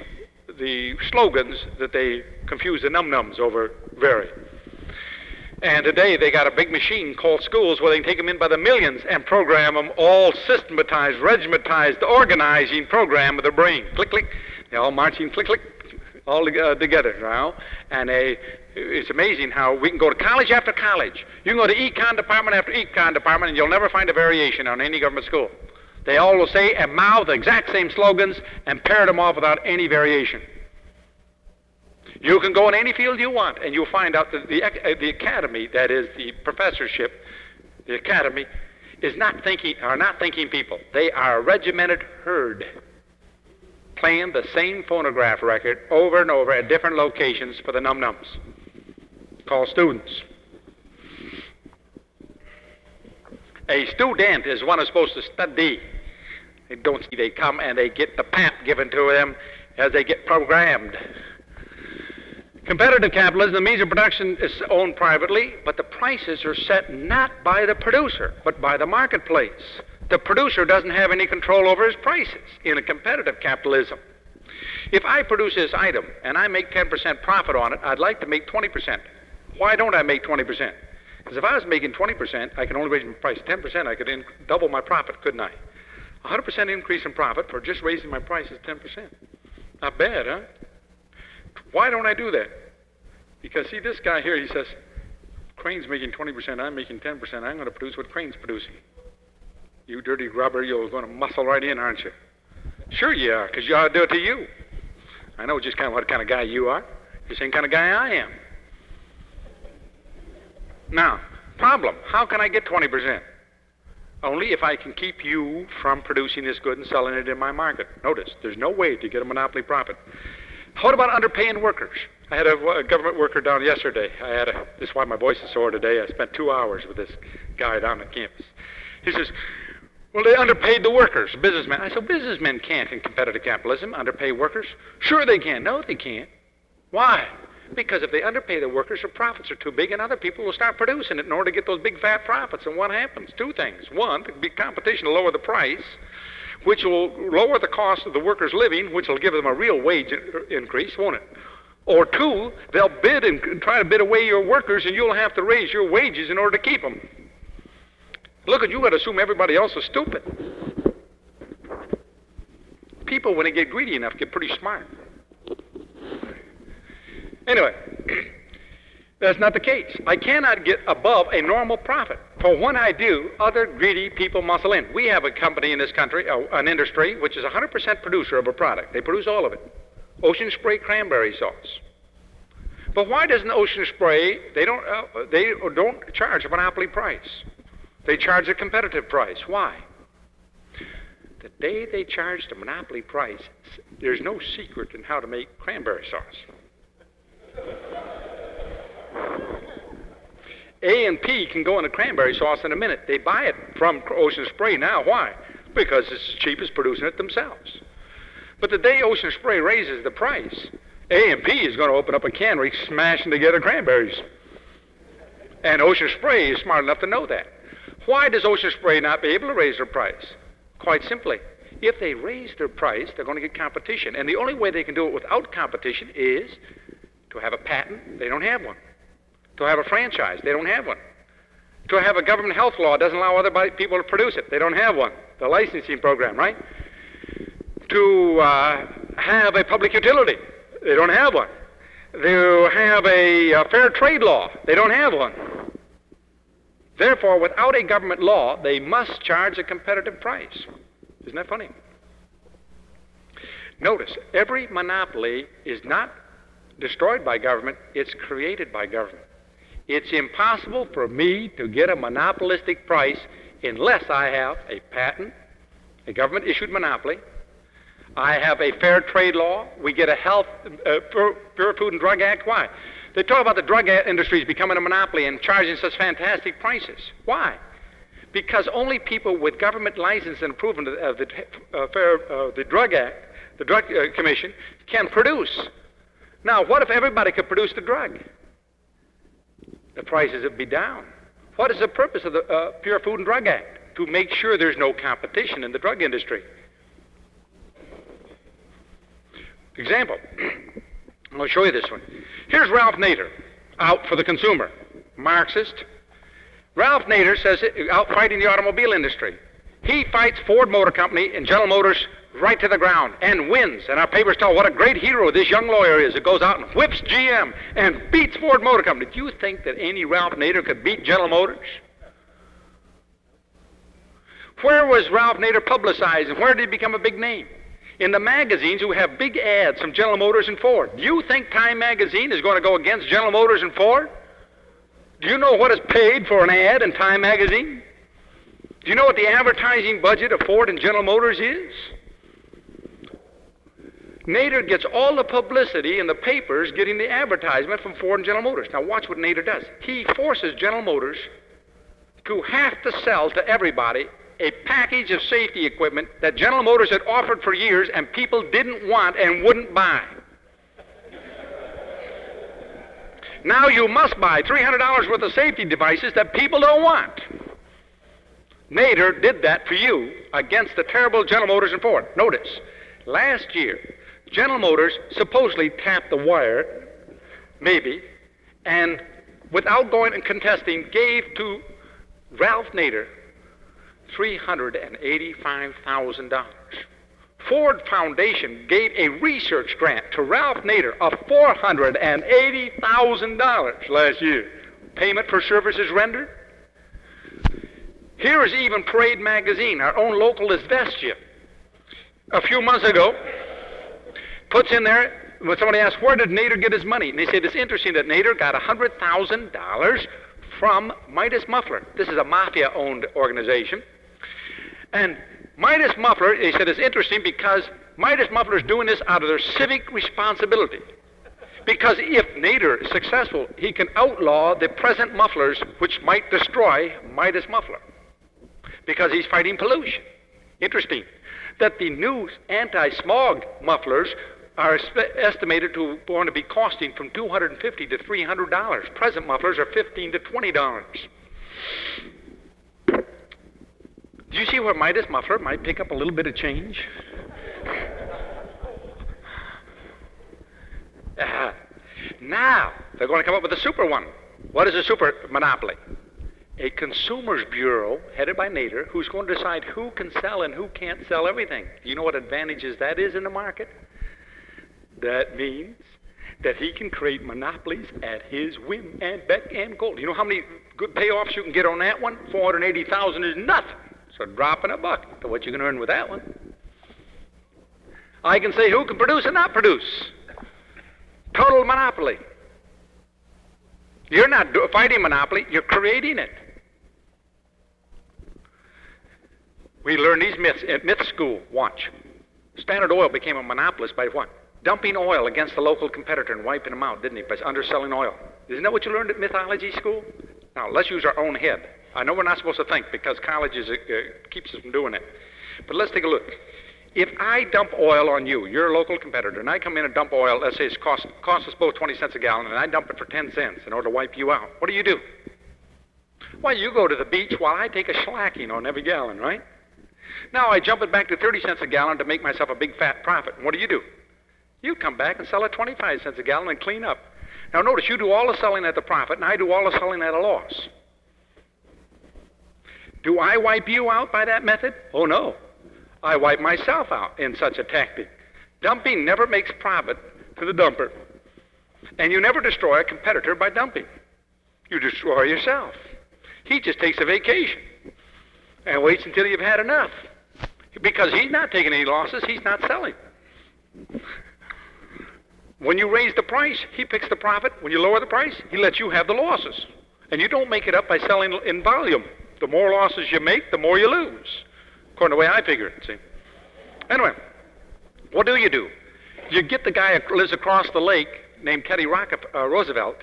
slogans that they confuse the num-nums over vary. And today they got a big machine called schools where they can take them in by the millions and program them all systematized, regimentized, organizing program of their brain. Click, click. They're all marching, click, click, all together now. And it's amazing how we can go to college after college. You can go to econ department after econ department and you'll never find a variation on any government school. They all will say and mouth the exact same slogans and parrot them off without any variation. You can go in any field you want, and you'll find out that the academy, that is the professorship, the academy, are not thinking people. They are a regimented herd, playing the same phonograph record over and over at different locations for the num-nums, called students. A student is one who's supposed to study. They don't see, they come and they get the pap given to them as they get programmed. Competitive capitalism, the means of production is owned privately, but the prices are set not by the producer, but by the marketplace. The producer doesn't have any control over his prices in a competitive capitalism. If I produce this item and I make 10% profit on it, I'd like to make 20%. Why don't I make 20%? Because if I was making 20%, I can only raise my price 10%. I could double my profit, couldn't I? 100% increase in profit for just raising my price is 10%. Not bad, huh? Why don't I do that? Because see, this guy here, he says, Crane's making 20%, I'm making 10%, I'm going to produce what Crane's producing. You dirty grubber, you're going to muscle right in, aren't you? Sure you are, because you ought to do it to you. I know just kind of what kind of guy you are. You're the same kind of guy I am. Now, problem, how can I get 20%? Only if I can keep you from producing this good and selling it in my market. Notice, there's no way to get a monopoly profit. What about underpaying workers? I had a government worker down yesterday. This is why my voice is sore today. I spent 2 hours with this guy down at campus. He says, well, they underpaid the workers, businessmen. I said, businessmen can't in competitive capitalism underpay workers. Sure they can. No, they can't. Why? Because if they underpay the workers, their profits are too big and other people will start producing it in order to get those big fat profits. And what happens? Two things. One, there'll be competition to lower the price, which will lower the cost of the workers' living, which will give them a real wage increase, won't it? Or two, they'll bid and try to bid away your workers, and you'll have to raise your wages in order to keep them. Look, you got to assume everybody else is stupid. People, when they get greedy enough, get pretty smart. Anyway, that's not the case. I cannot get above a normal profit. For when I do, other greedy people muscle in. We have a company in this country, an industry, which is 100% producer of a product. They produce all of it. Ocean Spray cranberry sauce. But why doesn't Ocean Spray, they don't charge a monopoly price. They charge a competitive price. Why? The day they charge the monopoly price, there's no secret in how to make cranberry sauce. A&P can go into cranberry sauce in a minute. They buy it from Ocean Spray now. Why? Because it's as cheap as producing it themselves. But the day Ocean Spray raises the price, A&P is going to open up a cannery smashing together cranberries. And Ocean Spray is smart enough to know that. Why does Ocean Spray not be able to raise their price? Quite simply, if they raise their price, they're going to get competition. And the only way they can do it without competition is to have a patent. They don't have one. To have a franchise. They don't have one. To have a government health law doesn't allow other people to produce it. They don't have one. The licensing program, right? To have a public utility. They don't have one. To have a fair trade law. They don't have one. Therefore, without a government law, they must charge a competitive price. Isn't that funny? Notice, every monopoly is not destroyed by government, it's created by government. It's impossible for me to get a monopolistic price unless I have a patent, a government-issued monopoly. I have a fair trade law. We get a Pure Food and Drug Act. Why? They talk about the drug industries becoming a monopoly and charging such fantastic prices. Why? Because only people with government license and approval of the Drug Act, the Drug Commission, can produce. Now, what if everybody could produce the drug? The prices would be down. What is the purpose of the Pure Food and Drug Act? To make sure there's no competition in the drug industry. Example. I'm going to show you this one. Here's Ralph Nader, out for the consumer, Marxist. Ralph Nader says, out fighting the automobile industry. He fights Ford Motor Company and General Motors right to the ground and wins. And our papers tell what a great hero this young lawyer is. It goes out and whips GM and beats Ford Motor Company. Do you think that any Ralph Nader could beat General Motors? Where was Ralph Nader publicized and where did he become a big name? In the magazines who have big ads from General Motors and Ford. Do you think Time magazine is going to go against General Motors and Ford? Do you know what is paid for an ad in Time magazine? Do you know what the advertising budget of Ford and General Motors is? Nader gets all the publicity in the papers getting the advertisement from Ford and General Motors. Now watch what Nader does. He forces General Motors to have to sell to everybody a package of safety equipment that General Motors had offered for years and people didn't want and wouldn't buy. Now you must buy $300 worth of safety devices that people don't want. Nader did that for you against the terrible General Motors and Ford. Notice, last year, General Motors supposedly tapped the wire, maybe, and without going and contesting, gave to Ralph Nader $385,000. Ford Foundation gave a research grant to Ralph Nader of $480,000 last year. Payment for services rendered. Here is even Parade Magazine, our own local Vestia. A few months ago, puts in there, when somebody asks, where did Nader get his money? And they said, it's interesting that Nader got $100,000 from Midas Muffler. This is a mafia-owned organization. And Midas Muffler, they said, is interesting because Midas Muffler is doing this out of their civic responsibility. Because if Nader is successful, he can outlaw the present mufflers which might destroy Midas Muffler. Because he's fighting pollution. Interesting that the new anti-smog mufflers are estimated to going to be costing from $250 to $300. Present mufflers are $15 to $20. Do you see where Midas Muffler might pick up a little bit of change? Now, they're going to come up with a super one. What is a super monopoly? A Consumers Bureau, headed by Nader, who's going to decide who can sell and who can't sell everything. Do you know what advantages that is in the market? That means that he can create monopolies at his whim and beck and call. Do you know how many good payoffs you can get on that one? $480,000 is nothing. So drop in a bucket to what you can earn with that one. I can say who can produce and not produce. Total monopoly. You're not fighting monopoly, you're creating it. We learn these myths at myth school. Watch. Standard Oil became a monopolist by what? Dumping oil against the local competitor and wiping them out, didn't he? By underselling oil. Isn't that what you learned at mythology school? Now, let's use our own head. I know we're not supposed to think because college keeps us from doing it. But let's take a look. If I dump oil on you, you're a local competitor, and I come in and dump oil, let's say it costs us both 20 cents a gallon, and I dump it for 10 cents in order to wipe you out. What do? Well, you go to the beach while I take a shellacking on every gallon, right? Now I jump it back to 30 cents a gallon to make myself a big fat profit. And what do? You come back and sell it 25 cents a gallon and clean up. Now notice, you do all the selling at the profit, and I do all the selling at a loss. Do I wipe you out by that method? Oh, no. I wipe myself out in such a tactic. Dumping never makes profit to the dumper. And you never destroy a competitor by dumping. You destroy yourself. He just takes a vacation and waits until you've had enough. Because he's not taking any losses, he's not selling. When you raise the price, he picks the profit. When you lower the price, he lets you have the losses. And you don't make it up by selling in volume. The more losses you make, the more you lose, according to the way I figure it, see. Anyway, what do? You get the guy who lives across the lake named Teddy Roosevelt,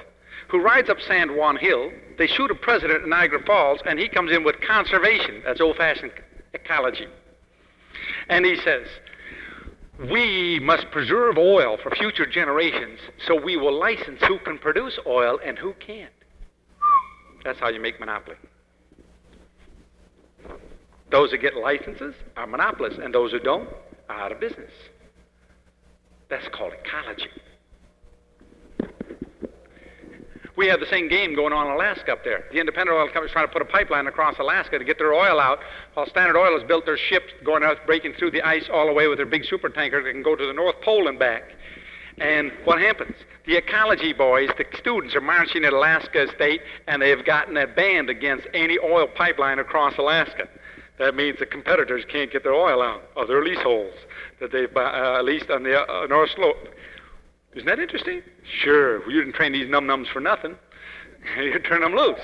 who rides up San Juan Hill. They shoot a president in Niagara Falls, and he comes in with conservation. That's old-fashioned ecology. And he says, we must preserve oil for future generations, so we will license who can produce oil and who can't. That's how you make monopoly. Those who get licenses are monopolists, and those who don't are out of business. That's called ecology. We have the same game going on in Alaska up there. The independent oil companies trying to put a pipeline across Alaska to get their oil out, while Standard Oil has built their ships going out, breaking through the ice all the way with their big super tanker that can go to the North Pole and back. And what happens? The ecology boys, the students, are marching at Alaska State, and they've gotten a ban against any oil pipeline across Alaska. That means the competitors can't get their oil out of their leaseholds that they've leased on the North Slope. Isn't that interesting? Sure. You didn't train these num-nums for nothing. You turn them loose.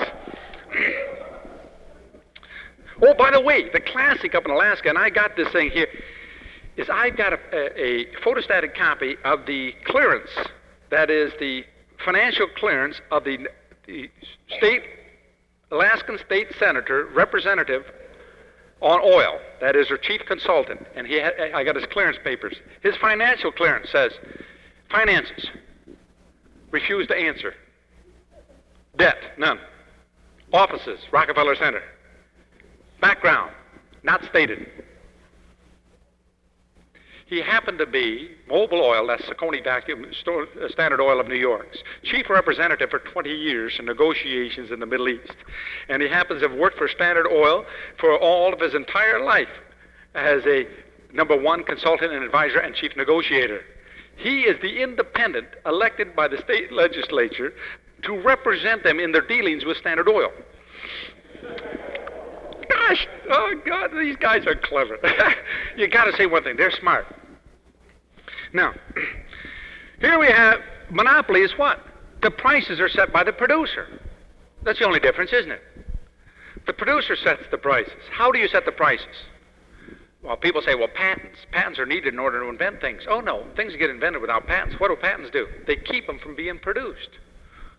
Oh, by the way, the classic up in Alaska, and I got this thing here, is I've got a photostatic copy of the clearance, that is the financial clearance of the Alaskan state senator representative on oil. That is her chief consultant. And I got his clearance papers. His financial clearance says, finances, refuse to answer. Debt, none. Offices, Rockefeller Center. Background, not stated. He happened to be Mobil Oil, that's Saucony Vacuum, Standard Oil of New York's chief representative for 20 years in negotiations in the Middle East. And he happens to have worked for Standard Oil for all of his entire life as a #1 consultant and advisor and chief negotiator. He is the independent elected by the state legislature to represent them in their dealings with Standard Oil. Gosh, oh God, these guys are clever. You got to say one thing, they're smart. Now, here we have, monopoly is what? The prices are set by the producer. That's the only difference, isn't it? The producer sets the prices. How do you set the prices? Well, people say, well, patents. Patents are needed in order to invent things. Oh, no, things get invented without patents. What do patents do? They keep them from being produced.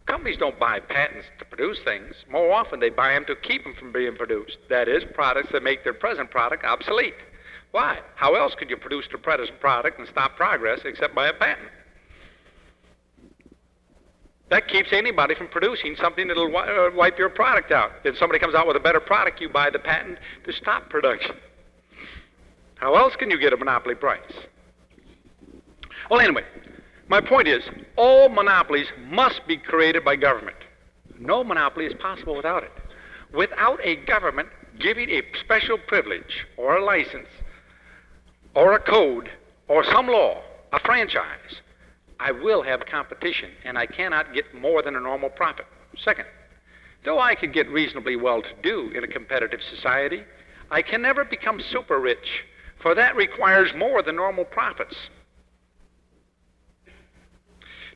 Companies don't buy patents to produce things. More often, they buy them to keep them from being produced. That is, products that make their present product obsolete. Why? How else could you produce the present product and stop progress except by a patent? That keeps anybody from producing something that'll wipe your product out. If somebody comes out with a better product, you buy the patent to stop production. How else can you get a monopoly price? Well, anyway, my point is, all monopolies must be created by government. No monopoly is possible without it. Without a government giving a special privilege or a license or a code or some law, a franchise, I will have competition, and I cannot get more than a normal profit. Second, though I could get reasonably well-to-do in a competitive society, I can never become super rich, for that requires more than normal profits.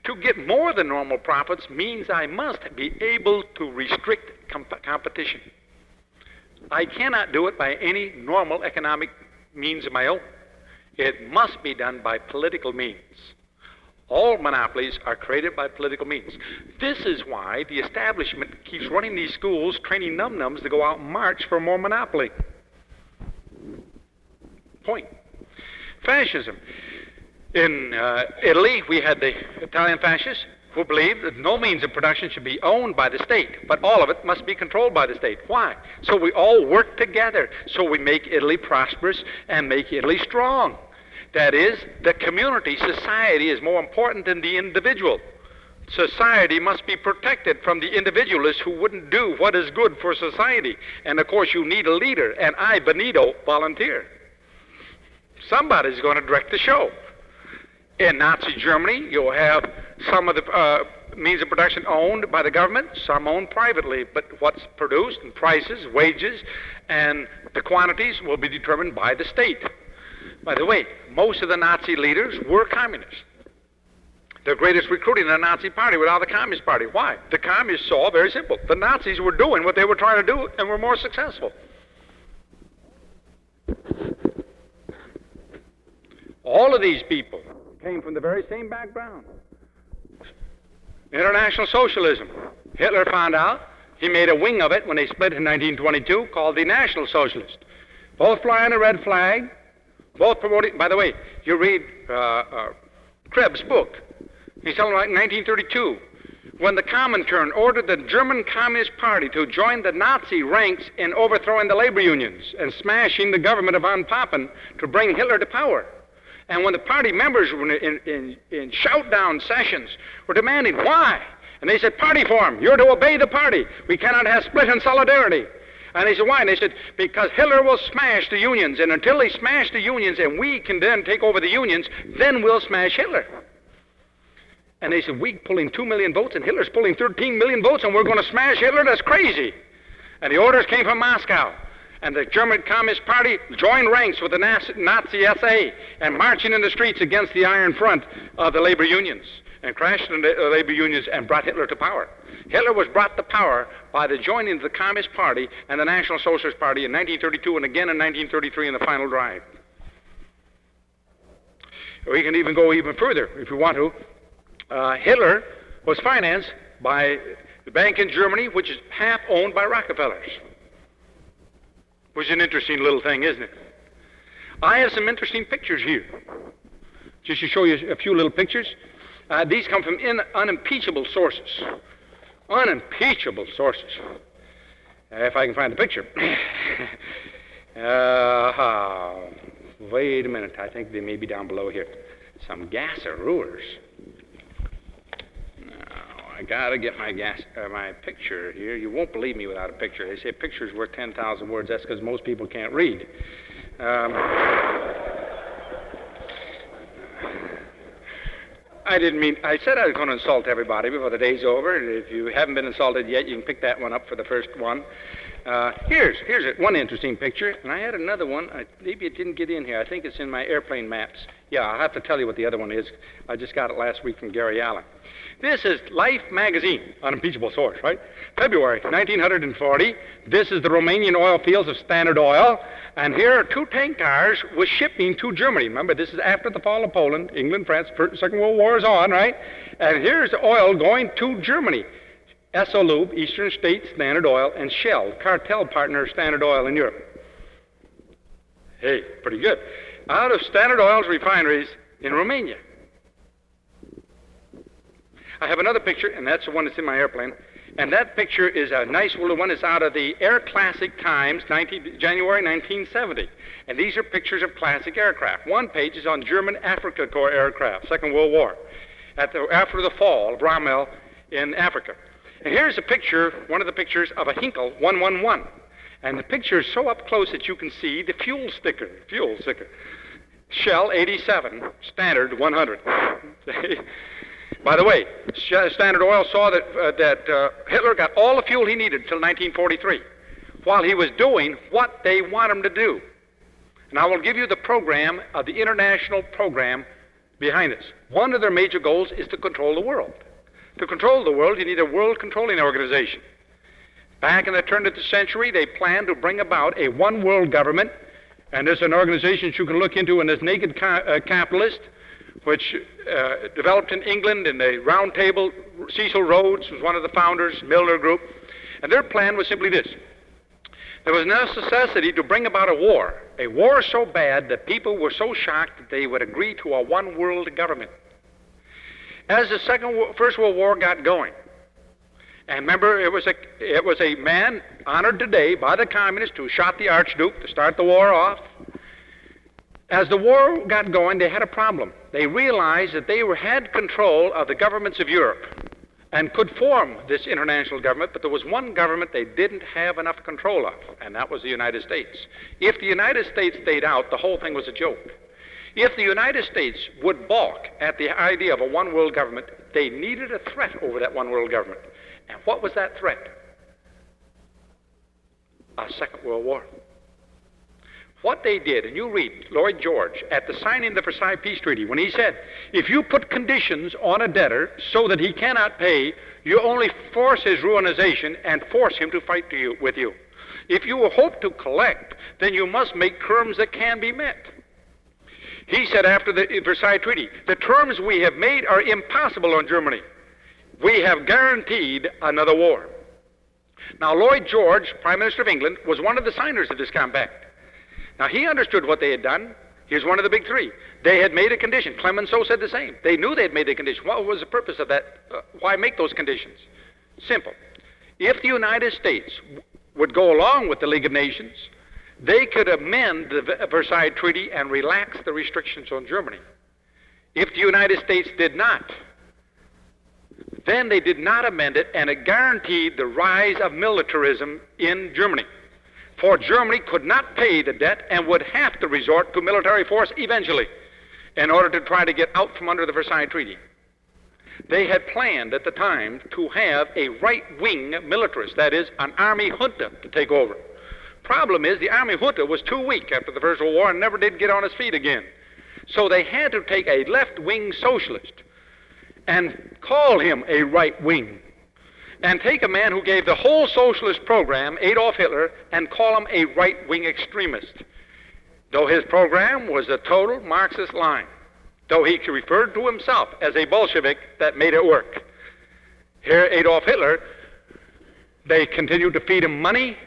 To get more than normal profits means I must be able to restrict competition. I cannot do it by any normal economic means of my own. It must be done by political means. All monopolies are created by political means. This is why the establishment keeps running these schools, training num-nums to go out and march for more monopoly. Point. Fascism. In Italy, we had the Italian fascists who believed that no means of production should be owned by the state, but all of it must be controlled by the state. Why? So we all work together, so we make Italy prosperous and make Italy strong. That is, the community, society is more important than the individual. Society must be protected from the individualists who wouldn't do what is good for society. And of course, you need a leader, and I, Benito, volunteer. Somebody's going to direct the show. In Nazi Germany, you'll have some of the means of production owned by the government, some owned privately, but what's produced and prices, wages, and the quantities will be determined by the state. By the way, most of the Nazi leaders were communists. Their greatest recruiting in the Nazi party without the Communist Party. Why? The communists saw, very simple, the Nazis were doing what they were trying to do and were more successful. All of these people came from the very same background. International socialism. Hitler found out. He made a wing of it when they split in 1922 called the National Socialist. Both flying a red flag, both promoting. By the way, you read Krebs' book. He's telling about 1932, when the Comintern ordered the German Communist Party to join the Nazi ranks in overthrowing the labor unions and smashing the government of von Papen to bring Hitler to power. And when the party members were in shout-down sessions were demanding, why? And they said, party form, you're to obey the party. We cannot have split in solidarity. And they said, why? And they said, because Hitler will smash the unions, and until he smashes the unions and we can then take over the unions, then we'll smash Hitler. And they said, we're pulling 2 million votes, and Hitler's pulling 13 million votes, and we're going to smash Hitler? That's crazy. And the orders came from Moscow. And the German Communist Party joined ranks with the Nazi SA and marching in the streets against the Iron Front of the labor unions and crashed in the labor unions and brought Hitler to power. Hitler was brought to power by the joining of the Communist Party and the National Socialist Party in 1932 and again in 1933 in the final drive. We can even go even further if we want to. Hitler was financed by the bank in Germany, which is half owned by Rockefellers. Which is an interesting little thing, isn't it? I have some interesting pictures here. Just to show you a few little pictures. These come from unimpeachable sources. Unimpeachable sources. If I can find the picture. Wait a minute. I think they may be down below here. Some gasserooers. I gotta get my picture here. You won't believe me without a picture. They say a picture's worth 10,000 words. That's because most people can't read. I said I was going to insult everybody before the day's over. If you haven't been insulted yet, you can pick that one up for the first one. Here's one interesting picture, and I had another one. Maybe it didn't get in here. I think it's in my airplane maps. Yeah, I'll have to tell you what the other one is. I just got it last week from Gary Allen. This is Life magazine, unimpeachable source, right? February 1940. This is the Romanian oil fields of Standard Oil. And here are 2 tank cars with shipping to Germany. Remember, this is after the fall of Poland, England, France, Second World War is on, right? And here's the oil going to Germany. Esso-Lube, Eastern States, Standard Oil, and Shell, cartel partner of Standard Oil in Europe. Hey, pretty good. Out of Standard Oil's refineries in Romania. I have another picture, and that's the one that's in my airplane. And that picture is a nice little one. It's out of the Air Classic Times, January 1970. And these are pictures of classic aircraft. One page is on German Afrika Korps aircraft, Second World War, after the fall of Rommel in Africa. And here's a picture, one of the pictures of a Hinkel 111. And the picture is so up close that you can see the fuel sticker. Shell 87, Standard 100. By the way, Standard Oil saw that Hitler got all the fuel he needed until 1943, while he was doing what they want him to do. And I will give you the program of the international program behind this. One of their major goals is to control the world. To control the world, you need a world controlling organization. Back in the turn of the century, they planned to bring about a one world government, and there's an organization you can look into, and this Naked Capitalist, which developed in England in the Round Table. Cecil Rhodes was one of the founders, Milner Group. And their plan was simply this. There was no necessity to bring about a war so bad that people were so shocked that they would agree to a one-world government. As the First World War got going, and remember, it was a man honored today by the communists who shot the Archduke to start the war off. As the war got going, they had a problem. They realized that they had control of the governments of Europe and could form this international government, but there was one government they didn't have enough control of, and that was the United States. If the United States stayed out, the whole thing was a joke. If the United States would balk at the idea of a one world government, they needed a threat over that one world government. And what was that threat? A Second World War. What they did, and you read Lloyd George at the signing of the Versailles Peace Treaty, when he said, if you put conditions on a debtor so that he cannot pay, you only force his ruinization and force him to fight with you. If you hope to collect, then you must make terms that can be met. He said after the Versailles Treaty, the terms we have made are impossible on Germany. We have guaranteed another war. Now, Lloyd George, Prime Minister of England, was one of the signers of this compact. Now, he understood what they had done. He was one of the big three. They had made a condition. Clemenceau said the same. They knew they had made the condition. What was the purpose of that? Why make those conditions? Simple. If the United States would go along with the League of Nations, they could amend the Versailles Treaty and relax the restrictions on Germany. If the United States did not, then they did not amend it, and it guaranteed the rise of militarism in Germany. For Germany could not pay the debt and would have to resort to military force eventually in order to try to get out from under the Versailles Treaty. They had planned at the time to have a right-wing militarist, that is, an army junta, to take over. Problem is, the army junta was too weak after the First World War and never did get on its feet again. So they had to take a left-wing socialist and call him a right-wing, and take a man who gave the whole socialist program, Adolf Hitler, and call him a right-wing extremist, though his program was a total Marxist line, though he referred to himself as a Bolshevik that made it work. Here, Adolf Hitler, they continued to feed him money,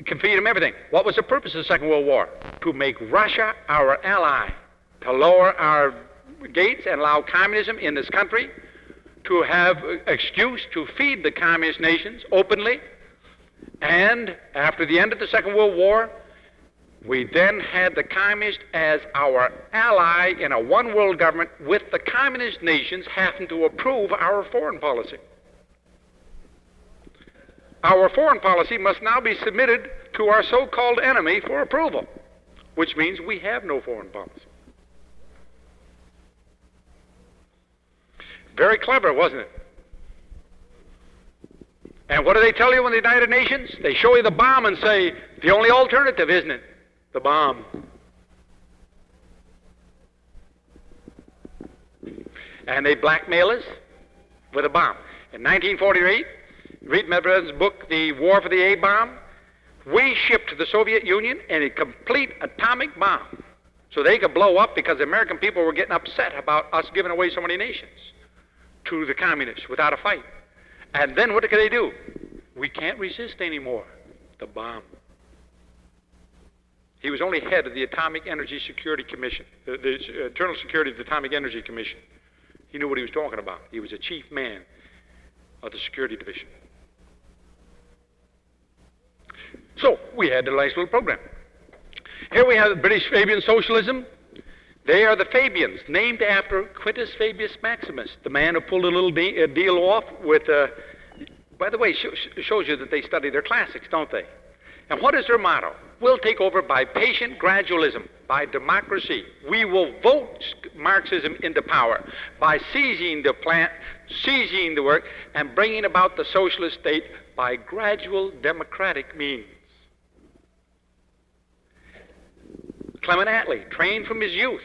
feed him everything. What was the purpose of the Second World War? To make Russia our ally, to lower our gates and allow communism in this country, to have excuse to feed the communist nations openly. And after the end of the Second World War, we then had the communists as our ally in a one-world government, with the communist nations having to approve our foreign policy. Our foreign policy must now be submitted to our so-called enemy for approval, which means we have no foreign policy. Very clever, wasn't it? And what do they tell you in the United Nations? They show you the bomb and say, the only alternative, isn't it? The bomb. And they blackmail us with a bomb. In 1948, read Medvedev's book, The War for the A-Bomb, we shipped to the Soviet Union a complete atomic bomb so they could blow up, because the American people were getting upset about us giving away so many nations to the communists without a fight. And then what could they do? We can't resist anymore. The bomb. He was only head of the Atomic Energy Security Commission, the Internal Security of the Atomic Energy Commission. He knew what he was talking about. He was a chief man of the Security Division. So we had a nice little program. Here we have the British Fabian Socialism. They are the Fabians, named after Quintus Fabius Maximus, the man who pulled a little deal off with, by the way, shows you that they study their classics, don't they? And what is their motto? We'll take over by patient gradualism, by democracy. We will vote Marxism into power by seizing the plant, seizing the work, and bringing about the socialist state by gradual democratic means. Clement Attlee, trained from his youth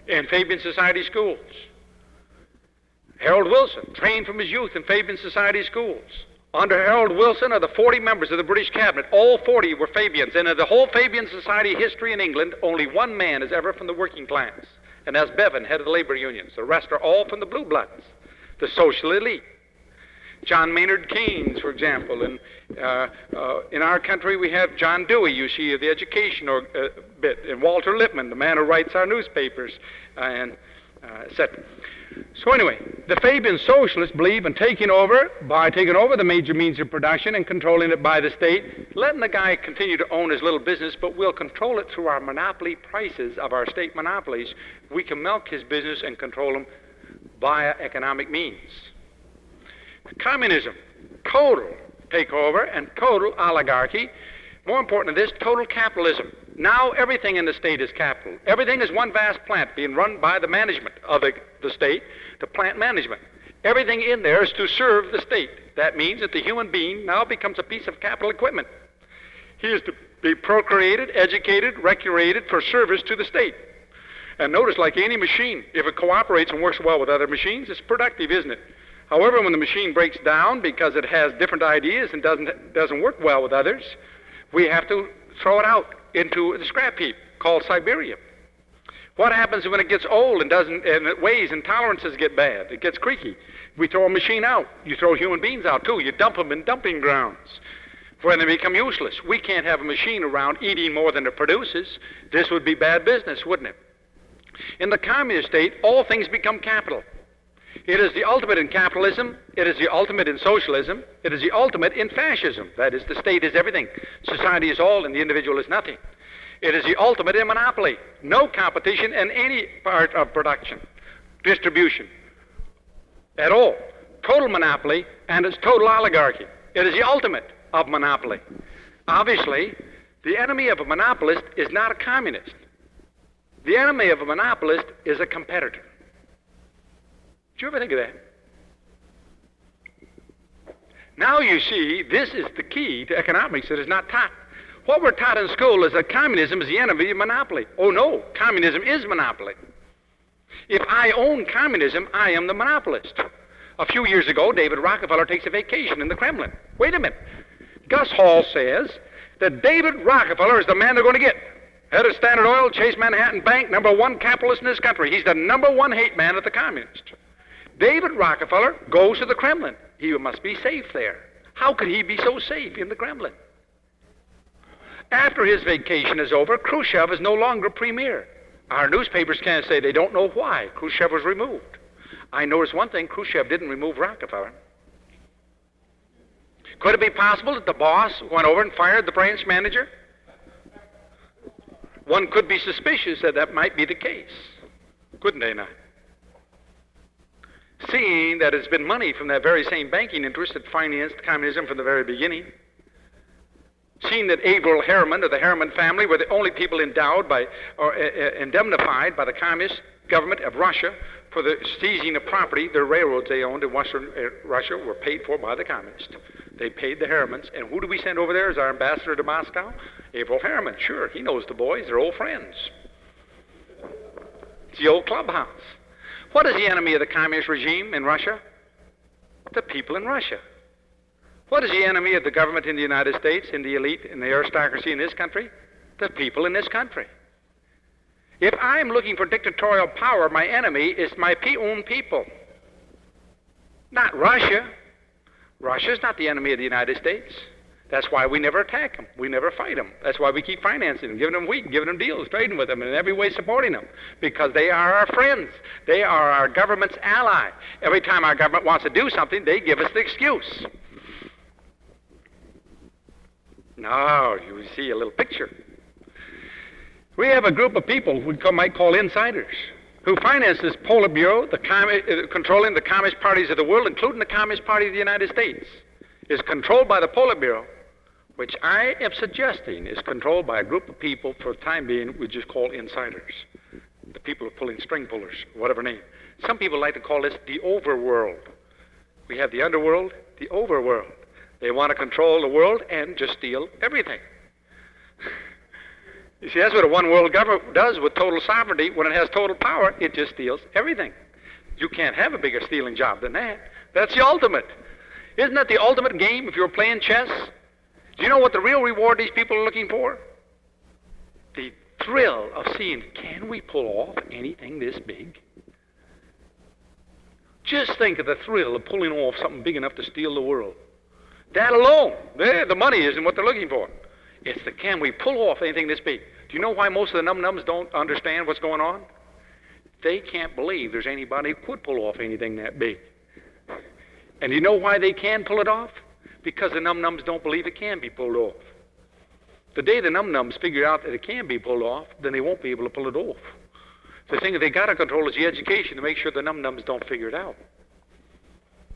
in Fabian Society schools. Harold Wilson, trained from his youth in Fabian Society schools. Under Harold Wilson are the 40 members of the British cabinet. All 40 were Fabians. And in the whole Fabian Society history in England, only one man is ever from the working class. And that's Bevan, head of the labor unions. The rest are all from the blue bloods, the social elite. John Maynard Keynes, for example. And in our country, we have John Dewey, you see, of the education bit, and Walter Lippmann, the man who writes our newspapers, and etc. So anyway, the Fabian socialists believe in taking over the major means of production and controlling it by the state, letting the guy continue to own his little business, but we'll control it through our monopoly prices of our state monopolies. We can milk his business and control him via economic means. Communism, total takeover and total oligarchy. More important than this, total capitalism. Now everything in the state is capital. Everything is one vast plant being run by the management of the state, the plant management. Everything in there is to serve the state. That means that the human being now becomes a piece of capital equipment. He is to be procreated, educated, recreated for service to the state. And notice, like any machine, if it cooperates and works well with other machines, it's productive, isn't it? However, when the machine breaks down because it has different ideas and doesn't work well with others, we have to throw it out into the scrap heap called Siberia. What happens when it gets old and it weighs and tolerances get bad? It gets creaky. We throw a machine out. You throw human beings out too. You dump them in dumping grounds when they become useless. We can't have a machine around eating more than it produces. This would be bad business, wouldn't it? In the communist state, all things become capital. It is the ultimate in capitalism. It is the ultimate in socialism. It is the ultimate in fascism. That is, the state is everything. Society is all and the individual is nothing. It is the ultimate in monopoly. No competition in any part of production, distribution, at all. Total monopoly, and it's total oligarchy. It is the ultimate of monopoly. Obviously, the enemy of a monopolist is not a communist. The enemy of a monopolist is a competitor. Did you ever think of that? Now you see, this is the key to economics that is not taught. What we're taught in school is that communism is the enemy of monopoly. Oh no, communism is monopoly. If I own communism, I am the monopolist. A few years ago, David Rockefeller takes a vacation in the Kremlin. Wait a minute. Gus Hall says that David Rockefeller is the man they're going to get. Head of Standard Oil, Chase Manhattan Bank, #1 capitalist in this country. He's the #1 hate man of the communists. David Rockefeller goes to the Kremlin. He must be safe there. How could he be so safe in the Kremlin? After his vacation is over, Khrushchev is no longer premier. Our newspapers can't say they don't know why Khrushchev was removed. I noticed one thing, Khrushchev didn't remove Rockefeller. Could it be possible that the boss went over and fired the branch manager? One could be suspicious that that might be the case, couldn't they not? Seeing that it's been money from that very same banking interest that financed communism from the very beginning. Seeing that Averell Harriman or the Harriman family were the only people endowed by or indemnified by the communist government of Russia for the seizing of property. Their railroads they owned in Western Russia were paid for by the communists. They paid the Harrimans. And who do we send over there as our ambassador to Moscow? Averell Harriman. Sure, he knows the boys. They're old friends. It's the old clubhouse. What is the enemy of the communist regime in Russia? The people in Russia. What is the enemy of the government in the United States, in the elite, in the aristocracy in this country? The people in this country. If I'm looking for dictatorial power, my enemy is my own people. Not Russia. Russia's not the enemy of the United States. That's why we never attack them. We never fight them. That's why we keep financing them, giving them wheat, giving them deals, trading with them, and in every way supporting them. Because they are our friends. They are our government's ally. Every time our government wants to do something, they give us the excuse. Now, you see a little picture. We have a group of people we might call insiders who finance this Politburo, controlling the communist parties of the world, including the Communist Party of the United States, is controlled by the Politburo, which I am suggesting is controlled by a group of people for the time being we just call insiders. The people who are pulling string pullers, whatever name. Some people like to call this the overworld. We have the underworld, the overworld. They want to control the world and just steal everything. You see, that's what a one world government does with total sovereignty. When it has total power, it just steals everything. You can't have a bigger stealing job than that. That's the ultimate. Isn't that the ultimate game if you're playing chess? Do you know what the real reward these people are looking for? The thrill of seeing, can we pull off anything this big? Just think of the thrill of pulling off something big enough to steal the world. That alone, the money isn't what they're looking for. It's the can we pull off anything this big? Do you know why most of the num-nums don't understand what's going on? They can't believe there's anybody who could pull off anything that big. And you know why they can pull it off? Because the num-nums don't believe it can be pulled off. The day the num-nums figure out that it can be pulled off, then they won't be able to pull it off. The thing that they got to control is the education to make sure the num-nums don't figure it out.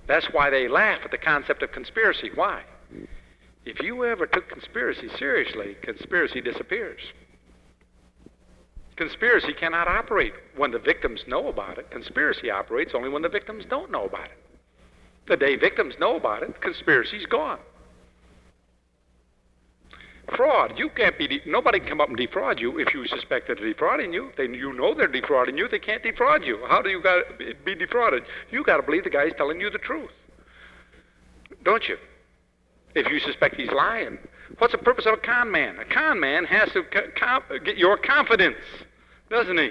That's why they laugh at the concept of conspiracy. Why? If you ever took conspiracy seriously, conspiracy disappears. Conspiracy cannot operate when the victims know about it. Conspiracy operates only when the victims don't know about it. The day victims know about it, conspiracy's gone. Fraud, you can't be, nobody can come up and defraud you if you suspect that they're defrauding you. You know they're defrauding you, they can't defraud you. How do you got to be defrauded? You got to believe the guy's telling you the truth. Don't you? If you suspect he's lying. What's the purpose of a con man? A con man has to get your confidence, doesn't he?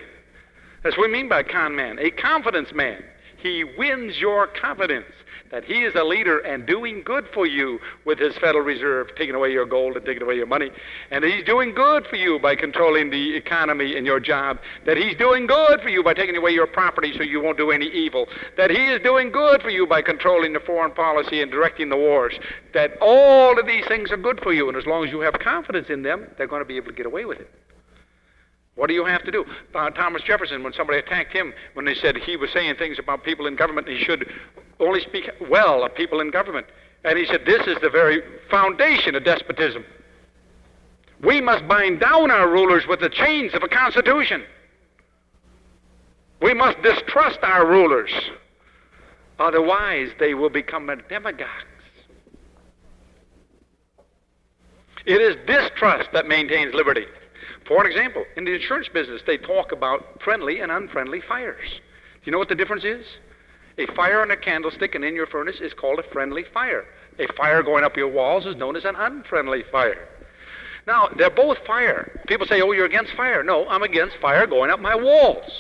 That's what we mean by con man. A confidence man. He wins your confidence that he is a leader and doing good for you with his Federal Reserve, taking away your gold and taking away your money. And he's doing good for you by controlling the economy and your job. That he's doing good for you by taking away your property so you won't do any evil. That he is doing good for you by controlling the foreign policy and directing the wars. That all of these things are good for you, and as long as you have confidence in them, they're going to be able to get away with it. What do you have to do? Thomas Jefferson, when somebody attacked him, when they said he was saying things about people in government, he should only speak well of people in government. And he said, this is the very foundation of despotism. We must bind down our rulers with the chains of a constitution. We must distrust our rulers. Otherwise, they will become demagogues. It is distrust that maintains liberty. For an example, in the insurance business, they talk about friendly and unfriendly fires. Do you know what the difference is? A fire in a candlestick and in your furnace is called a friendly fire. A fire going up your walls is known as an unfriendly fire. Now, they're both fire. People say, oh, you're against fire. No, I'm against fire going up my walls.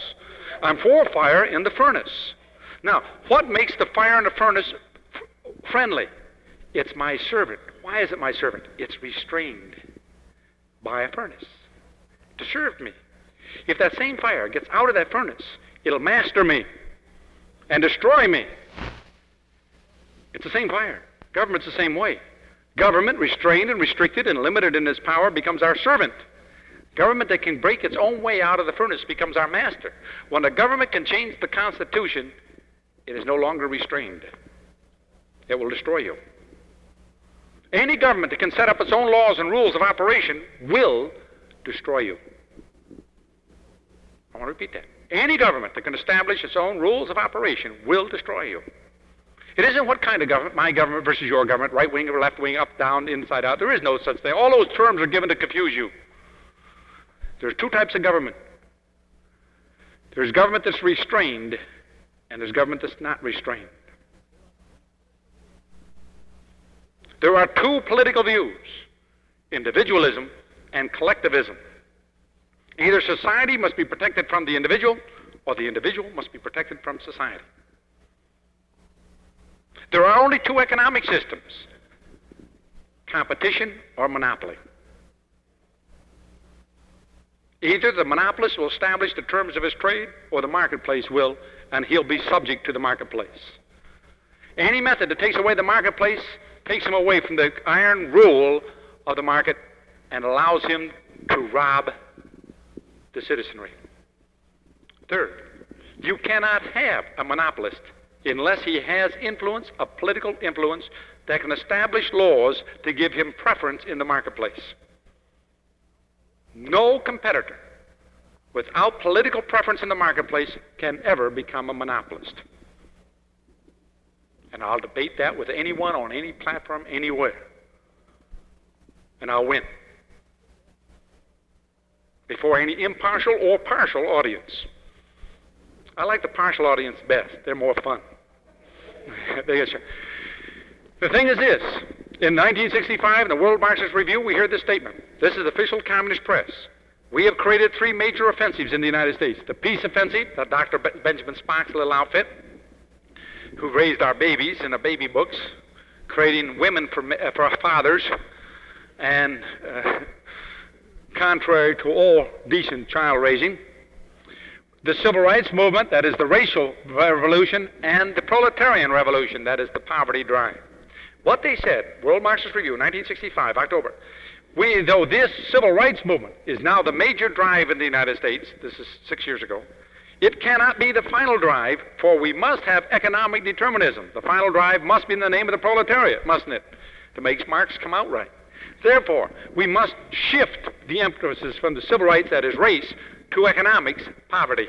I'm for fire in the furnace. Now, what makes the fire in the furnace friendly? It's my servant. Why is it my servant? It's restrained by a furnace to serve me. If that same fire gets out of that furnace, it'll master me and destroy me. It's the same fire. Government's the same way. Government, restrained and restricted and limited in its power, becomes our servant. Government that can break its own way out of the furnace becomes our master. When the government can change the Constitution, it is no longer restrained. It will destroy you. Any government that can set up its own laws and rules of operation will destroy you. I want to repeat that. Any government that can establish its own rules of operation will destroy you. It isn't what kind of government, my government versus your government, right wing or left wing, up, down, inside out. There is no such thing. All those terms are given to confuse you. There's two types of government. There's government that's restrained, and there's government that's not restrained. There are two political views, individualism and collectivism. Either society must be protected from the individual, or the individual must be protected from society. There are only two economic systems, competition or monopoly. Either the monopolist will establish the terms of his trade, or the marketplace will, and he'll be subject to the marketplace. Any method that takes away the marketplace takes him away from the iron rule of the market and allows him to rob the citizenry. Third, you cannot have a monopolist unless he has influence, a political influence, that can establish laws to give him preference in the marketplace. No competitor without political preference in the marketplace can ever become a monopolist. And I'll debate that with anyone on any platform anywhere. And I'll win. Before any impartial or partial audience. I like the partial audience best. They're more fun. The thing is this. In 1965, in the World Marxist Review, we heard this statement. This is official communist press. We have created three major offensives in the United States. The peace offensive, the Dr. Benjamin Spock's little outfit, who raised our babies in the baby books, creating women for fathers, and contrary to all decent child raising. The civil rights movement, that is the racial revolution, and the proletarian revolution, that is the poverty drive. What they said, World Marxist Review, 1965, October, though this civil rights movement is now the major drive in the United States, this is 6 years ago, it cannot be the final drive, for we must have economic determinism. The final drive must be in the name of the proletariat, mustn't it? To make Marx come out right. Therefore, we must shift the emphasis from the civil rights, that is race, To economics, poverty.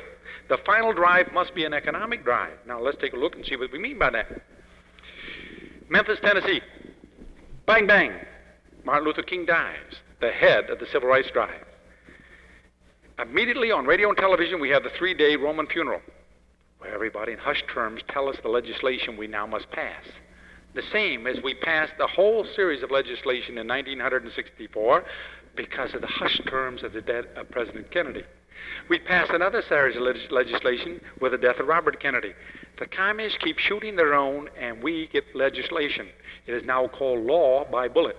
The final drive must be an economic drive. Now let's take a look and see what we mean by that. Memphis, Tennessee. Bang, bang. Martin Luther King dies, the head of the civil rights drive. Immediately on radio and television, we have the 3-day Roman funeral, where everybody in hushed terms tell us the legislation we now must pass. The same as we passed the whole series of legislation in 1964 because of the hushed terms of the death of President Kennedy. We passed another series of legislation with the death of Robert Kennedy. The communists keep shooting their own, and we get legislation. It is now called law by bullet.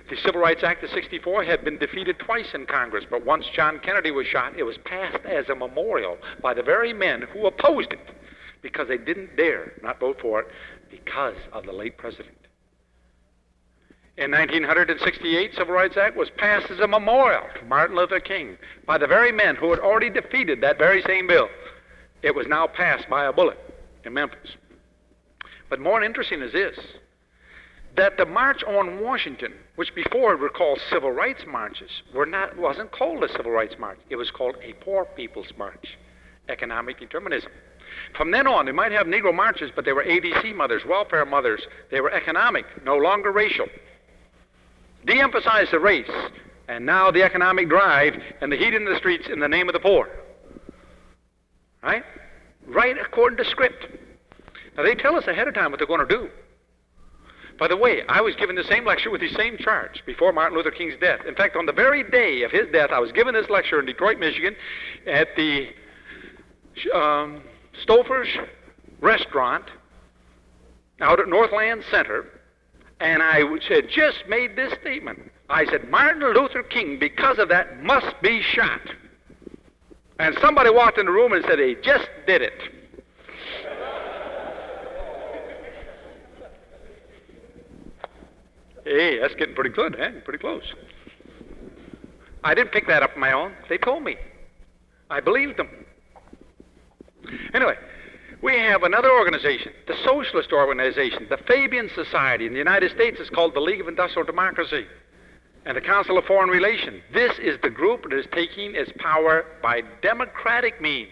The Civil Rights Act of '64 had been defeated twice in Congress, but once John Kennedy was shot, it was passed as a memorial by the very men who opposed it because they didn't dare not vote for it because of the late president. In 1968, Civil Rights Act was passed as a memorial to Martin Luther King by the very men who had already defeated that very same bill. It was now passed by a bullet in Memphis. But more interesting is this, that the March on Washington, which before were called civil rights marches, wasn't called a civil rights march. It was called a poor people's march, economic determinism. From then on, they might have Negro marches, but they were ADC mothers, welfare mothers. They were economic, no longer racial. De-emphasize the race, and now the economic drive and the heat in the streets in the name of the poor. Right? Right according to script. Now, they tell us ahead of time what they're going to do. By the way, I was given the same lecture with the same charge before Martin Luther King's death. In fact, on the very day of his death, I was given this lecture in Detroit, Michigan, at the Stouffer's restaurant out at Northland Center, and I had just made this statement. I said, Martin Luther King, because of that, must be shot. And somebody walked in the room and said, he just did it. Hey, that's getting pretty good, eh? Pretty close. I didn't pick that up on my own. They told me. I believed them. Anyway, we have another organization, the Socialist Organization, the Fabian Society. In the United States, it's called the League of Industrial Democracy, and the Council of Foreign Relations. This is the group that is taking its power by democratic means.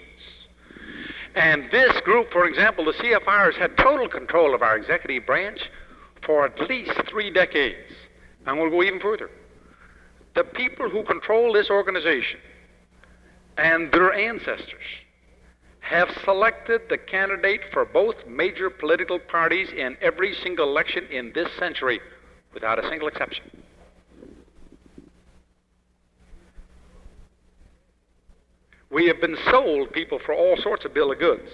And this group, for example, the CFRs, had total control of our executive branch for at least 3 decades. And we'll go even further. The people who control this organization and their ancestors have selected the candidate for both major political parties in every single election in this century, without a single exception. We have been sold people for all sorts of bill of goods,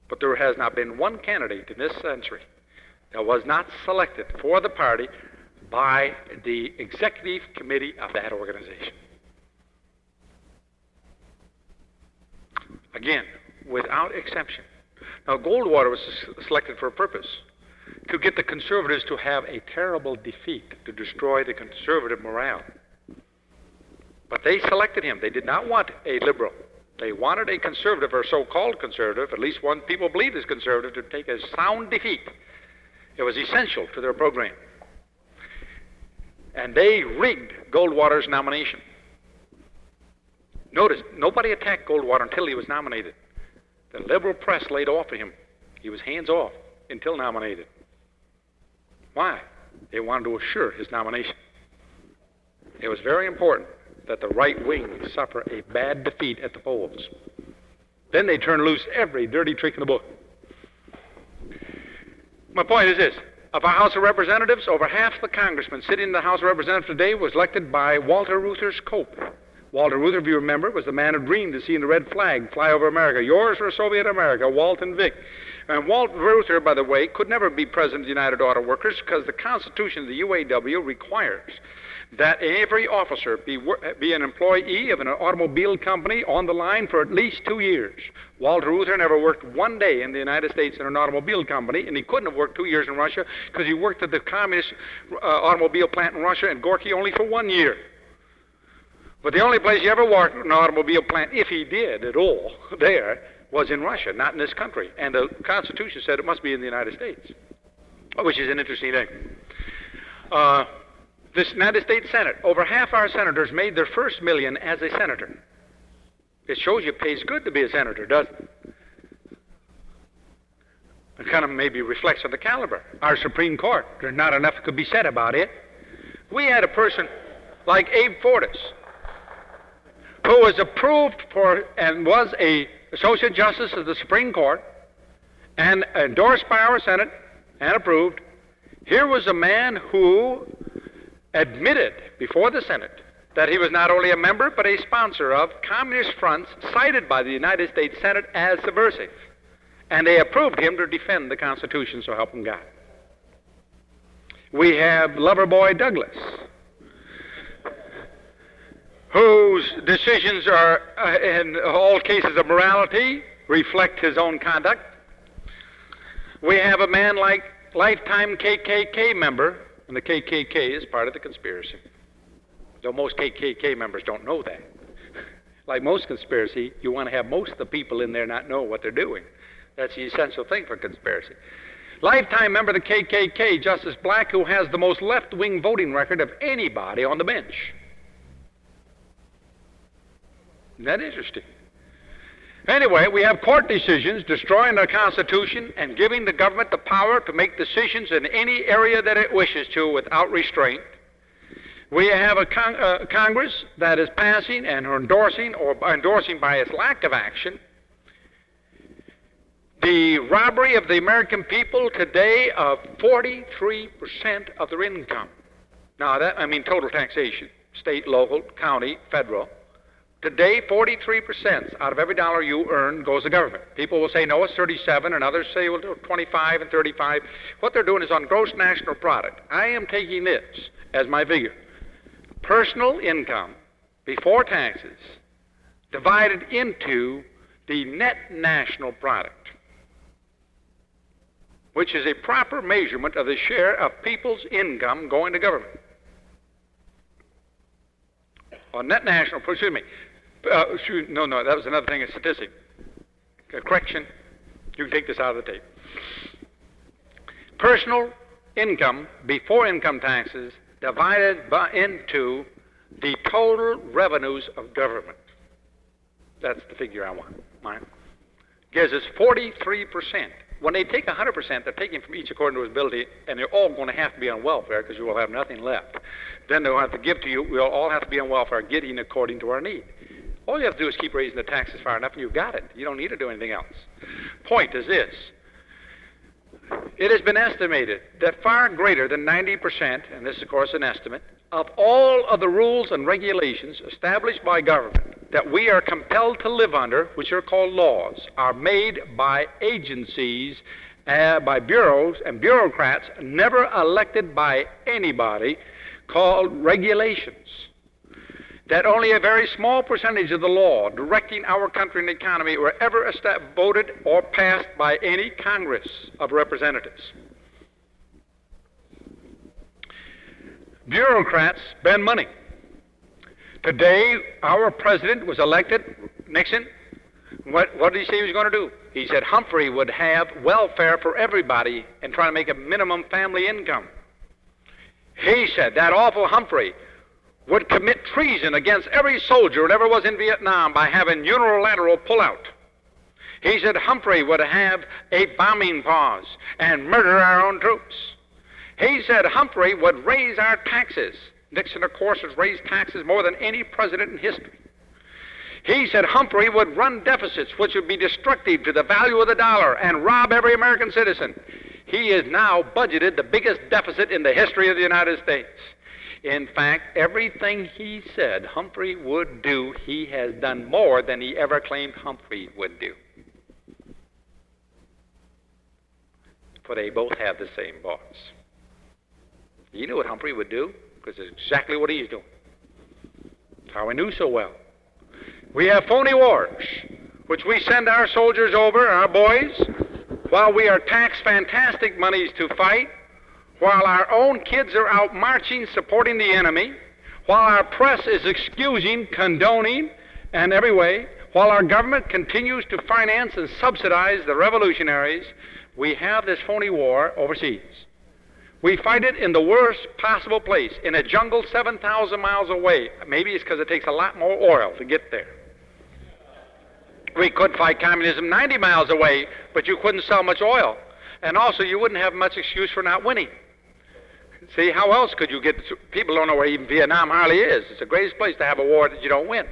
but there has not been one candidate in this century that was not selected for the party by the executive committee of that organization. Again, without exception. Now, Goldwater was selected for a purpose, to get the conservatives to have a terrible defeat, to destroy the conservative morale. But they selected him. They did not want a liberal. They wanted a conservative, or so-called conservative, at least one people believe is conservative, to take a sound defeat. It was essential to their program. And they rigged Goldwater's nomination. Notice, nobody attacked Goldwater until he was nominated. The liberal press laid off of him. He was hands off until nominated. Why? They wanted to assure his nomination. It was very important that the right wing suffer a bad defeat at the polls. Then they turn loose every dirty trick in the book. My point is this. Of our House of Representatives, over half the congressmen sitting in the House of Representatives today was elected by Walter Reuther's Cope. Walter Reuther, if you remember, was the man who dreamed of seeing the red flag fly over America. Yours for Soviet America, Walt and Vic. And Walt Reuther, by the way, could never be president of the United Auto Workers because the Constitution of the UAW requires that every officer be an employee of an automobile company on the line for at least 2 years. Walter Reuther never worked 1 day in the United States in an automobile company, and he couldn't have worked 2 years in Russia because he worked at the communist automobile plant in Russia and Gorky only for 1 year. But the only place he ever worked in an automobile plant, if he did at all, there, was in Russia, not in this country. And the Constitution said it must be in the United States, which is an interesting thing. This United States Senate, over half our senators made their first million as a senator. It shows you it pays good to be a senator, doesn't it? It kind of maybe reflects on the caliber. Our Supreme Court, there's not enough could be said about it. We had a person like Abe Fortas, who was approved for and was a Associate Justice of the Supreme Court and endorsed by our Senate and approved. Here was a man who admitted before the Senate that he was not only a member but a sponsor of communist fronts cited by the United States Senate as subversive. And they approved him to defend the Constitution, so help him God. We have Loverboy Douglas, whose decisions are, in all cases of morality, reflect his own conduct. We have a man like lifetime KKK member, and the KKK is part of the conspiracy. Though most KKK members don't know that. Like most conspiracy, you want to have most of the people in there not know what they're doing. That's the essential thing for conspiracy. Lifetime member of the KKK, Justice Black, who has the most left-wing voting record of anybody on the bench. Isn't that interesting? Anyway, we have court decisions destroying the Constitution and giving the government the power to make decisions in any area that it wishes to without restraint. We have a Congress that is passing and endorsing, or endorsing by its lack of action, the robbery of the American people today of 43% of their income. Now, that, I mean total taxation, state, local, county, federal. Today, 43% out of every dollar you earn goes to government. People will say, no, it's 37, and others say, well, 25 and 35. What they're doing is on gross national product. I am taking this as my figure. Personal income before taxes divided into the net national product, which is a proper measurement of the share of people's income going to government. On net national, excuse me, no, that was another thing, a statistic. Correction, you can take this out of the tape. Personal income before income taxes divided into the total revenues of government. That's the figure I want. Mine gives us 43%. When they take 100%, they're taking from each according to his ability, and they're all going to have to be on welfare because you will have nothing left. Then they'll have to give to you. We'll all have to be on welfare, getting according to our need. All you have to do is keep raising the taxes far enough, and you've got it. You don't need to do anything else. Point is this. It has been estimated that far greater than 90%, and this is, of course, an estimate, of all of the rules and regulations established by government that we are compelled to live under, which are called laws, are made by agencies, by bureaus and bureaucrats never elected by anybody, called regulations. That only a very small percentage of the law directing our country and economy were ever voted or passed by any Congress of Representatives. Bureaucrats spend money. Today, our president was elected, Nixon. What did he say he was going to do? He said Humphrey would have welfare for everybody and try to make a minimum family income. He said that awful Humphrey would commit treason against every soldier that ever was in Vietnam by having unilateral pullout. He said Humphrey would have a bombing pause and murder our own troops. He said Humphrey would raise our taxes. Nixon, of course, has raised taxes more than any president in history. He said Humphrey would run deficits which would be destructive to the value of the dollar and rob every American citizen. He has now budgeted the biggest deficit in the history of the United States. In fact, everything he said Humphrey would do, he has done more than he ever claimed Humphrey would do. For they both have the same boss. You knew what Humphrey would do, because it's exactly what he's doing. How he knew so well. We have phony wars, which we send our soldiers over, our boys, while we are taxed fantastic monies to fight, while our own kids are out marching, supporting the enemy, while our press is excusing, condoning, and every way, while our government continues to finance and subsidize the revolutionaries, we have this phony war overseas. We fight it in the worst possible place, in a jungle 7,000 miles away. Maybe it's because it takes a lot more oil to get there. We could fight communism 90 miles away, but you couldn't sell much oil. And also, you wouldn't have much excuse for not winning. See, how else could you get... People don't know where even Vietnam hardly is. It's the greatest place to have a war that you don't win.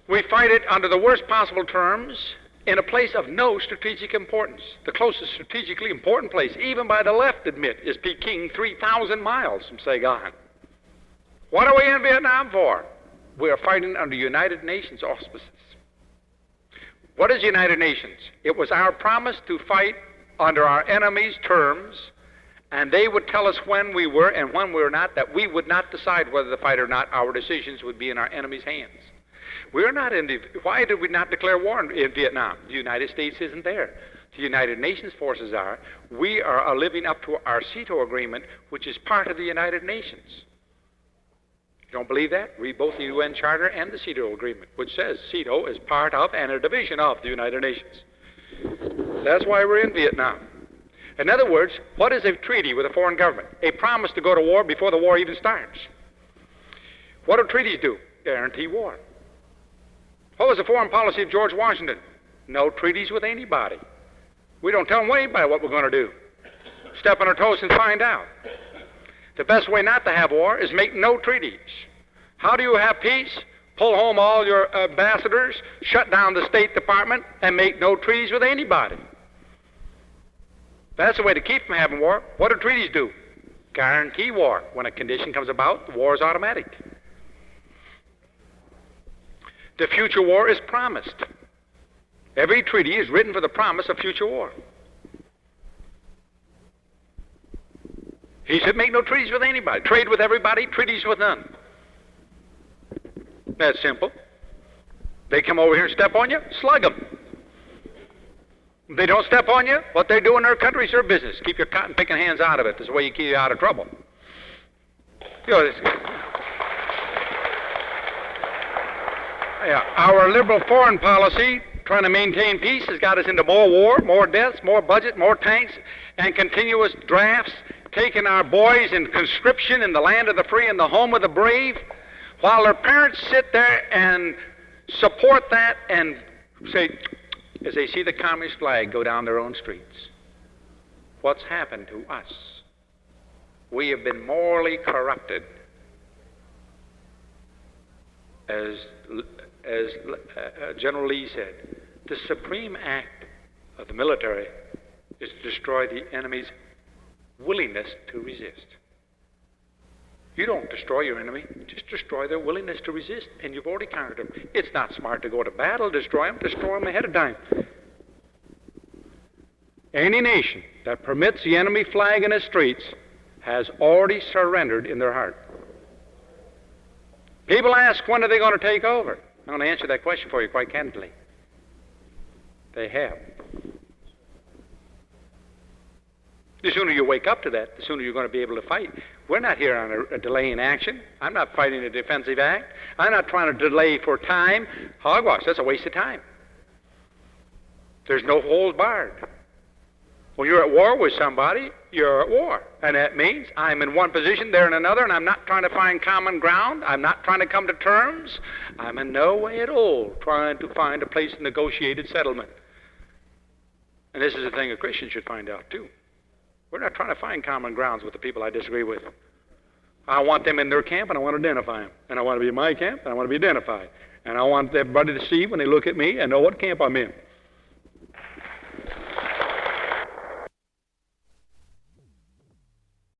We fight it under the worst possible terms in a place of no strategic importance. The closest strategically important place, even by the left admit, is Peking, 3,000 miles from Saigon. What are we in Vietnam for? We are fighting under United Nations auspices. What is United Nations? It was our promise to fight under our enemies' terms, and they would tell us when we were and when we were not, that we would not decide whether to fight or not. Our decisions would be in our enemies' hands. We're not in the... Why did we not declare war in Vietnam? The United States isn't there. The United Nations forces are. We are living up to our CETO agreement, which is part of the United Nations. You don't believe that? Read both the UN Charter and the CETO agreement, which says CETO is part of and a division of the United Nations. That's why we're in Vietnam. In other words, what is a treaty with a foreign government? A promise to go to war before the war even starts. What do treaties do? Guarantee war. What was the foreign policy of George Washington? No treaties with anybody. We don't tell anybody what we're going to do. Step on our toes and find out. The best way not to have war is make no treaties. How do you have peace? Pull home all your ambassadors, shut down the State Department, and make no treaties with anybody. That's the way to keep from having war. What do treaties do? Guarantee war. When a condition comes about, the war is automatic. The future war is promised. Every treaty is written for the promise of future war. He said, make no treaties with anybody. Trade with everybody, treaties with none. That's simple. They come over here and step on you, slug them. If they don't step on you, what they do in their country is their business. Keep your cotton-picking hands out of it. That's the way you keep you out of trouble. You know, our liberal foreign policy, trying to maintain peace, has got us into more war, more deaths, more budget, more tanks, and continuous drafts, taking our boys in conscription in the land of the free and the home of the brave, while their parents sit there and support that and say, as they see the communist flag go down their own streets, what's happened to us? We have been morally corrupted. As General Lee said, the supreme act of the military is to destroy the enemy's willingness to resist. You don't destroy your enemy, just destroy their willingness to resist, and you've already conquered them. It's not smart to go to battle, destroy them ahead of time. Any nation that permits the enemy flag in its streets has already surrendered in their heart. People ask, when are they going to take over? I'm going to answer that question for you quite candidly. They have. The sooner you wake up to that, the sooner you're going to be able to fight. We're not here on a delay in action. I'm not fighting a defensive act. I'm not trying to delay for time. Hogwash, that's a waste of time. There's no hold barred. When you're at war with somebody, you're at war. And that means I'm in one position, they're in another, and I'm not trying to find common ground. I'm not trying to come to terms. I'm in no way at all trying to find a place of negotiated settlement. And this is a thing a Christian should find out, too. We're not trying to find common grounds with the people I disagree with. I want them in their camp, and I want to identify them. And I want to be in my camp, and I want to be identified. And I want everybody to see when they look at me and know what camp I'm in.